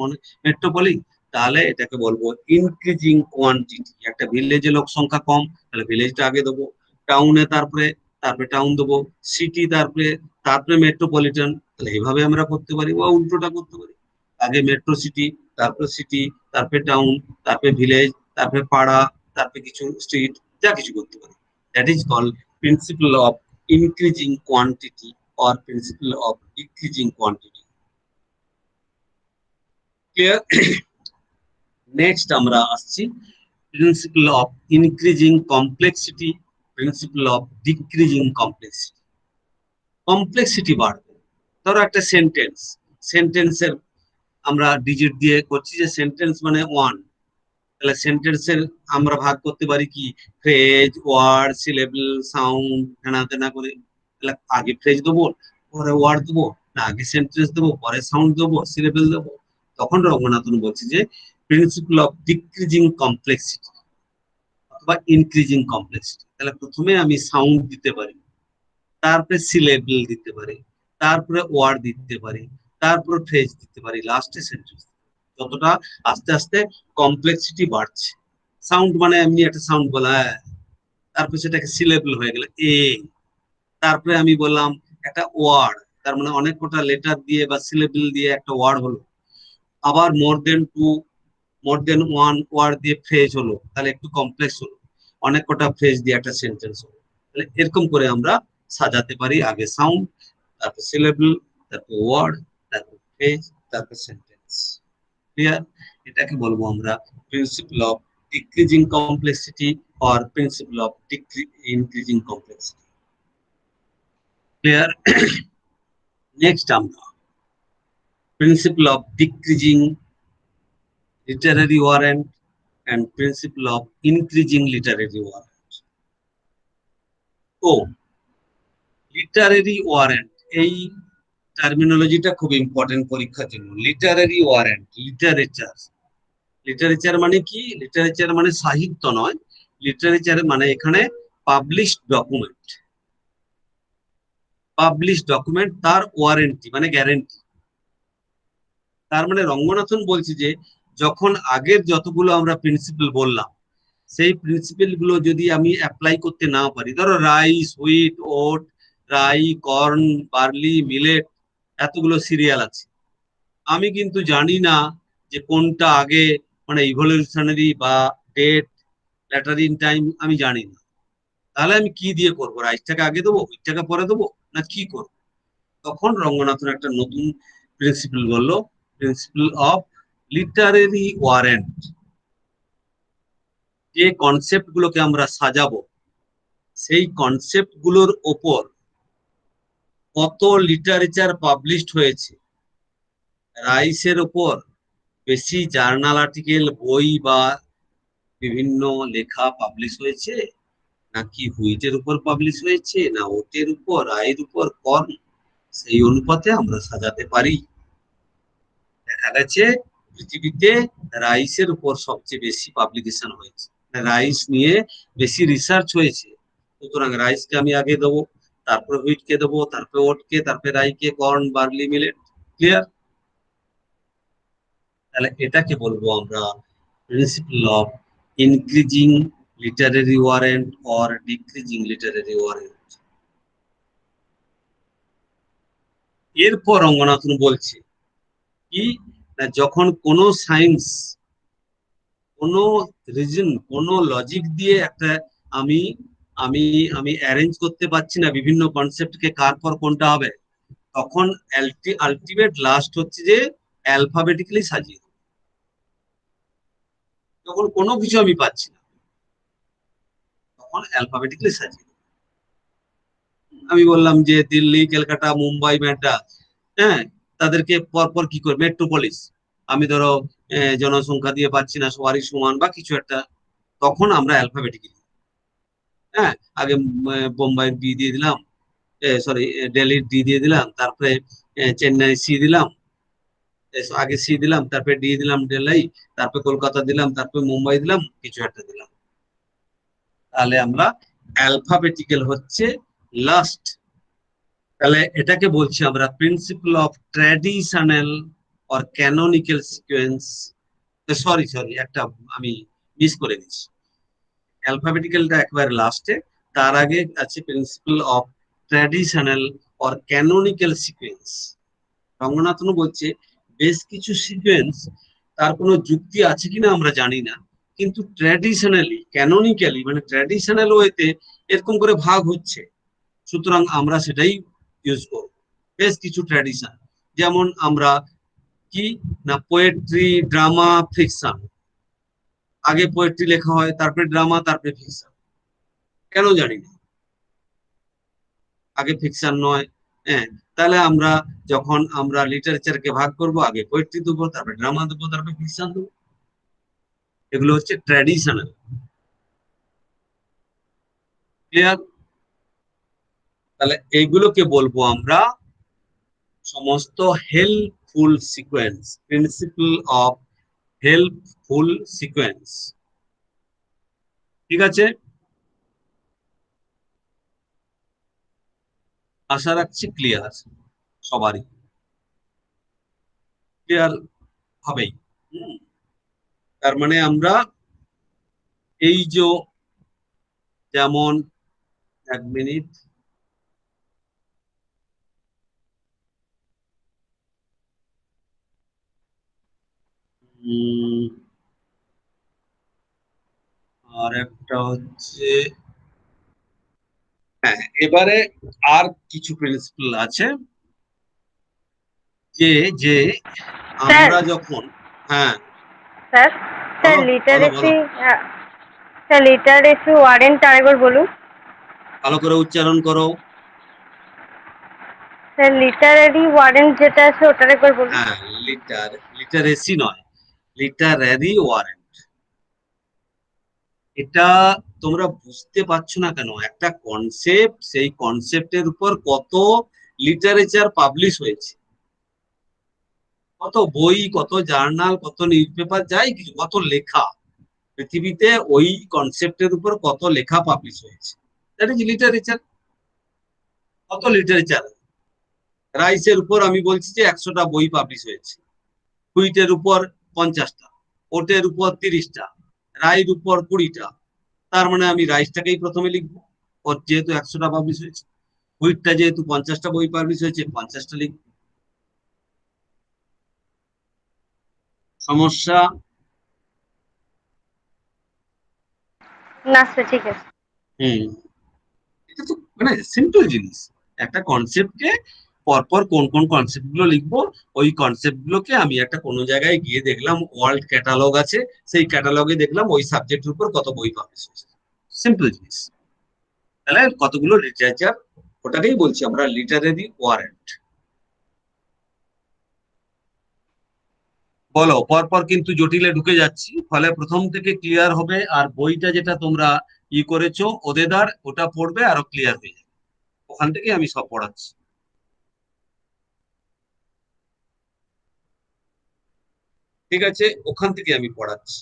মেট্রোপলি? তাহলে এটাকে বলবো ইনক্রিজিং কোয়ান্টিটি। একটা ভিলেজে লোক সংখ্যা কম, তাহলে ভিলেজটা আগে দেবো, টাউনে তারপরে তারপরে টাউন দেবো, সিটি তারপরে তারপরে মেট্রোপলিটন। তাহলে এইভাবে আমরা করতে পারি, বা উল্টোটা করতে পারি, আগে মেট্রো সিটি, তারপরে সিটি, তারপরে টাউন, তারপরে ভিলেজ, তারপরে পাড়া, তারপরে কিছু স্ট্রিট, যা কিছু করতে পারি। That is called principle of increasing quantity or principle of decreasing quantity. Clear? Next আমরা আসছি principle of increasing complexity, principle of decreasing complexity. Complexity বাড়বে। ধরো একটা সেন্টেন্সের আমরা ডিজিট দিয়ে করছি, যে সেন্টেন্স মানে 1, তাহলে সেন্টেন্সের আমরা ভাগ করতে পারি কি ফ্রেজ, ওয়ার্ড, সিলেবল, সাউন্ড, হেনা তেনা করে। তাহলে আগে ফ্রেজ দেবো, পরে ওয়ার্ড দেবো, না আগে সেন্টেন্স দেবো, পরে সাউন্ড দেবো, সিলেবল দেবো? তখন রঙ্গনাথন বলছে যে প্রিন্সিপাল অফ ডিক্রিজিং কমপ্লেক্সিটি অথবা ইনক্রিজিং কমপ্লেক্সিটি। তাহলে প্রথমে আমি সাউন্ড দিতে পারি, তারপরে সিলেবল দিতে পারি, তারপরে ওয়ার্ড দিতে পারি, তারপরে ফ্রেজ দিতে পারি, লাস্টে সেন্টেন্স। যতটা আস্তে আস্তে কমপ্লেক্সিটি বাড়ছে। সাউন্ড মানে এমনি একটা সাউন্ড বলা, তারপরে সেটাকে সিলেবল হয়ে গেল এ, তারপরে আমি বললাম একটা ওয়ার্ড, তার মানে অনেক কটা লেটার দিয়ে বা সিলেবল দিয়ে একটা ওয়ার্ড হলো। আবার মোর দেন 1 ওয়ার্ড দিয়ে ফ্রেজ হলো, তাহলে একটু কমপ্লেক্স হলো। অনেক কটা ফ্রেজ দিয়ে একটা সেন্টেন্স হলো। তাহলে এরকম করে আমরা সাজাতে পারি, আগে সাউন্ড, তারপর সিলেবল, তারপর ওয়ার্ড, তারপর ফ্রেজ, তারপর সেন্টেন্স। ক্লিয়ার? এটাকে বলবো আমরা principle of decreasing complexity or principle of increasing complexity. Clear? Next আমরা principle of decreasing literary warrant and principle of increasing literary warrant. তো লিটারেরি ওয়ারেন্ট, এই টার্মিনোলজিটা খুব ইম্পর্টেন্ট পরীক্ষার জন্য। লিটারেরি ওয়ারেন্ট, লিটারেচার মানে কি? লিটারেচার মানে সাহিত্য নয়, লিটারেচার মানে এখানে পাবলিশড ডকুমেন্ট, তার ওয়ারেন্টি মানে গ্যারেন্টি। তার মানে রঙ্গনাথন বলছে যে যখন আগের যতগুলো আমরা প্রিন্সিপাল বললাম, সেই প্রিন্সিপাল গুলো যদি আমি অ্যাপ্লাই করতে না পারি, ধরো রাইস, হুইট, ওট, রাই, কর্ন, বার্লি, মিলেট, এতগুলো সিরিয়াল আছে, আমি কিন্তু জানি না যে কোনটা আগে, মানে ইভলিউশনারি বা ডেট, ল্যাটার ইন টাইম আমি জানি না। তাহলে আমি কি দিয়ে করবো? রাইসটাকে আগে দেবো, হুইটটাকে পরে দেবো, না কি করবো? তখন রঙ্গনাথন একটা নতুন প্রিন্সিপাল বললো, প্রিন্সিপাল অফ লিটারেরি ওয়ারেন্ট। যে কনসেপ্ট গুলোকে আমরা সাজাবো, সেই কনসেপ্ট গুলোর ওপর কত লিটারেচার পাবলিশড হয়েছে, রাইসের ওপর বেশি জার্নাল আর্টিকেল, বই বা বিভিন্ন লেখা পাবলিশ হয়েছে, নাকি হুইটের উপর পাবলিশ হয়েছে, না ওটের উপর, রায়ের উপর, কর্ন, সেই অনুপাতে আমরা সাজাতে পারি। দেখা গেছে পৃথিবীতে রাইসের উপর সবচেয়ে বেশি পাবলিকেশন হয়েছে, রাইস নিয়ে বেশি রিসার্চ হয়েছে, সুতরাং রাইসকে আমি আগে দেবো, তারপরে হুইটকে দেবো, তারপরে ওটকে, তারপরে রাইকে, কর্ন, বার্লি, মিলেট। ক্লিয়ার? তাহলে এটাকে বলবো আমরা principle of increasing literary warrant or decreasing literary warrant. এরপর রঙ্গনাথন বলছে কি, না যখন কোনো সায়েন্স, কোনো রিজন, কোনো লজিক দিয়ে একটা আমি আমি আমি অ্যারেঞ্জ করতে পারছি না বিভিন্ন কনসেপ্টকে, কার পর কোনটা হবে, তখন আলটিমেট লাস্ট হচ্ছে যে অ্যালফাবেটিক্যালি সাজিয়ে দেবো। যখন কোনো কিছু আমি পাচ্ছি না, তখন অ্যালফাবেটিক্যালি সাজিয়ে দেবো। আমি বললাম যে দিল্লি, কলকাতা, মুম্বাই, ম্যাড্রাস, হ্যাঁ, তাদেরকে পরপর কি করে, মেট্রোপলিস, আমি ধরো জনসংখ্যা দিয়ে পাচ্ছি না সবারই সমান বা কিছু একটা, তখন আমরা অ্যালফাবেটিক্যালি, হ্যাঁ, আগে বোম্বাইয়ের বি দিয়ে দিলাম, সরি দিল্লির ডি দিয়ে দিলাম, তারপরে চেন্নাই সি দিলাম, আগে সি দিলাম, তারপরে ডি দিলাম দিল্লি, তারপরে কলকাতা দিলাম, তারপরে মুম্বাই দিলাম, কিছু একটা দিলাম। তাহলে আমরা অ্যালফাবেটিক্যাল হচ্ছে লাস্ট। তাহলে এটাকে বলছি আমরা principle of traditional or canonical sequence. Sorry sorry, একটা আমি মিস করে দিচ্ছি, অ্যালফাবেটিক্যালটা একবার লাস্টে, তার আগে আছে principal of traditional or canonical sequence. Ranganathan বলছে বেশ কিছু সিকোয়েন্স, তার কোনো যুক্তি আছে কিনা আমরা জানি না, কিন্তু ট্র্যাডিশনালি, ক্যানোনিক্যালি, মানে ট্র্যাডিশনাল ওয়েতে এরকম করে ভাগ হচ্ছে, সুতরাং আমরা সেটাই ইউজ করব। বেশ কিছু ট্র্যাডিশন, যেমন আমরা কি না পোয়েট্রি, ড্রামা, ফিকশন, আগে পোয়েট্রি লেখা হয়, তারপরে ড্রামা, তারপরে ফিকশন, কেন জানি না, আগে ফিকশন নয়। হ্যাঁ, তাহলে আমরা যখন আমরা লিটারেচারকে ভাগ করব, আগে পোয়েট্রি দেবো, তারপরে ড্রামা দেবো, তারপরে ফিকশন দেবো। এগুলো হচ্ছে ট্র্যাডিশনাল। ক্লিয়ার? তাহলে এইগুলোকে বলবো আমরা সমস্ত helpful sequence, principal of helpful sequence. ঠিক আছে, আশা রাখছি ক্লিয়ার সবারই, ক্লিয়ার হবেই। তার মানে আমরা এই যে, যেমন, এক মিনিট, আর একটা হচ্ছে, হ্যাঁ, এবারে আর কিছু প্রিন্সিপাল আছে যে যে আমরা যখন, হ্যাঁ স্যার স্যার বলো বলো বলো, লিটারেসি স্যার লিটারেসি ওয়ারেন্ট আরেকবার বলুন। ভালো করে উচ্চারণ করো। স্যার লিটারেরি ওয়ারেন্ট যেটা আছে ওটা আরেকবার বলুন। হ্যাঁ, লিটারেসি নয়, লিটারারি ওয়ারেন্ট। এটা তোমরা বুঝতে পারছো না কেন? একটা কনসেপ্ট, সেই কনসেপ্টের উপর কত লিটারেচার পাবলিশ হয়েছে, কত বই, কত জার্নাল, কত নিউজ পেপার, যাই কিছু, কত লেখা পৃথিবীতে ওই কনসেপ্টের উপর কত লেখা পাবলিশ হয়েছে, দ্যাট ইজ লিটারেচার। কত লিটারেচার, রাইসের উপর আমি বলছি যে 100টা বই পাবলিশ হয়েছে, হুইটের উপর 50টা, ওটের উপর 30টা, রাইর উপর 20টা, তার মানে আমি রাইসটাকেই প্রথমে লিখবো, ওর যেহেতু 100টা পাবলিশ হয়েছে। হুইটটা যেহেতু 50টা বই পাবলিশ হয়েছে, 50টা লিখবো। সমস্যা? না স্যার, ঠিক আছে। এটা তো মানে সিম্পল জিনিস। একটা কনসেপ্টকে পরপর কোন কোন কনসেপ্ট গুলো লিখবো, ওই কনসেপ্ট গুলোকে আমি একটা কোনো জায়গায় গিয়ে দেখলাম ওয়ার্ল্ড ক্যাটালগ আছে, সেই ক্যাটালগে দেখলাম ওই সাবজেক্টের উপর কত বই পাবলিশ হয়েছে। সিম্পল জিনিস। তাহলে কতগুলো লিটারেচার, ওটাকেই বলছি আমরা লিটারেরি ওয়ারেন্ট। বলো, পরপর কিন্তু জটিলে ঢুকে যাচ্ছি, ফলে প্রথম থেকে ক্লিয়ার হবে। আর বইটা যেটা তোমরা করেছো ওদেদার, ওটা পড়বে আরো ক্লিয়ার হয়ে যাবে। ওখান থেকে আমি সব পড়াচ্ছি। ঠিক আছে, ওখান থেকে আমি পড়াচ্ছি।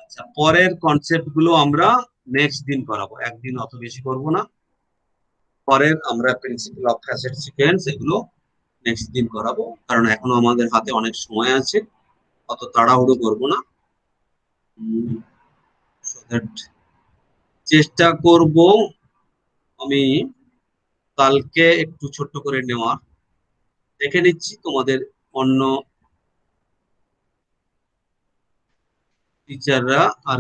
আচ্ছা, পরের কনসেপ্ট গুলো আমরা নেক্সট দিন করাবো, একদিন অত বেশি করব না। পরের আমরা প্রিন্সিপাল অফ ফ্যাসেট সিকোয়েন্স এগুলো নেক্সট দিন করাবো, কারণ এখনো আমাদের হাতে অনেক সময় আছে, অত তাড়াহুড়ো করব না। so that চেষ্টা করব আমি কালকে একটু ছোট্ট করে নেওয়ার। দেখে নিচ্ছি তোমাদের অন্য টিচাররা আর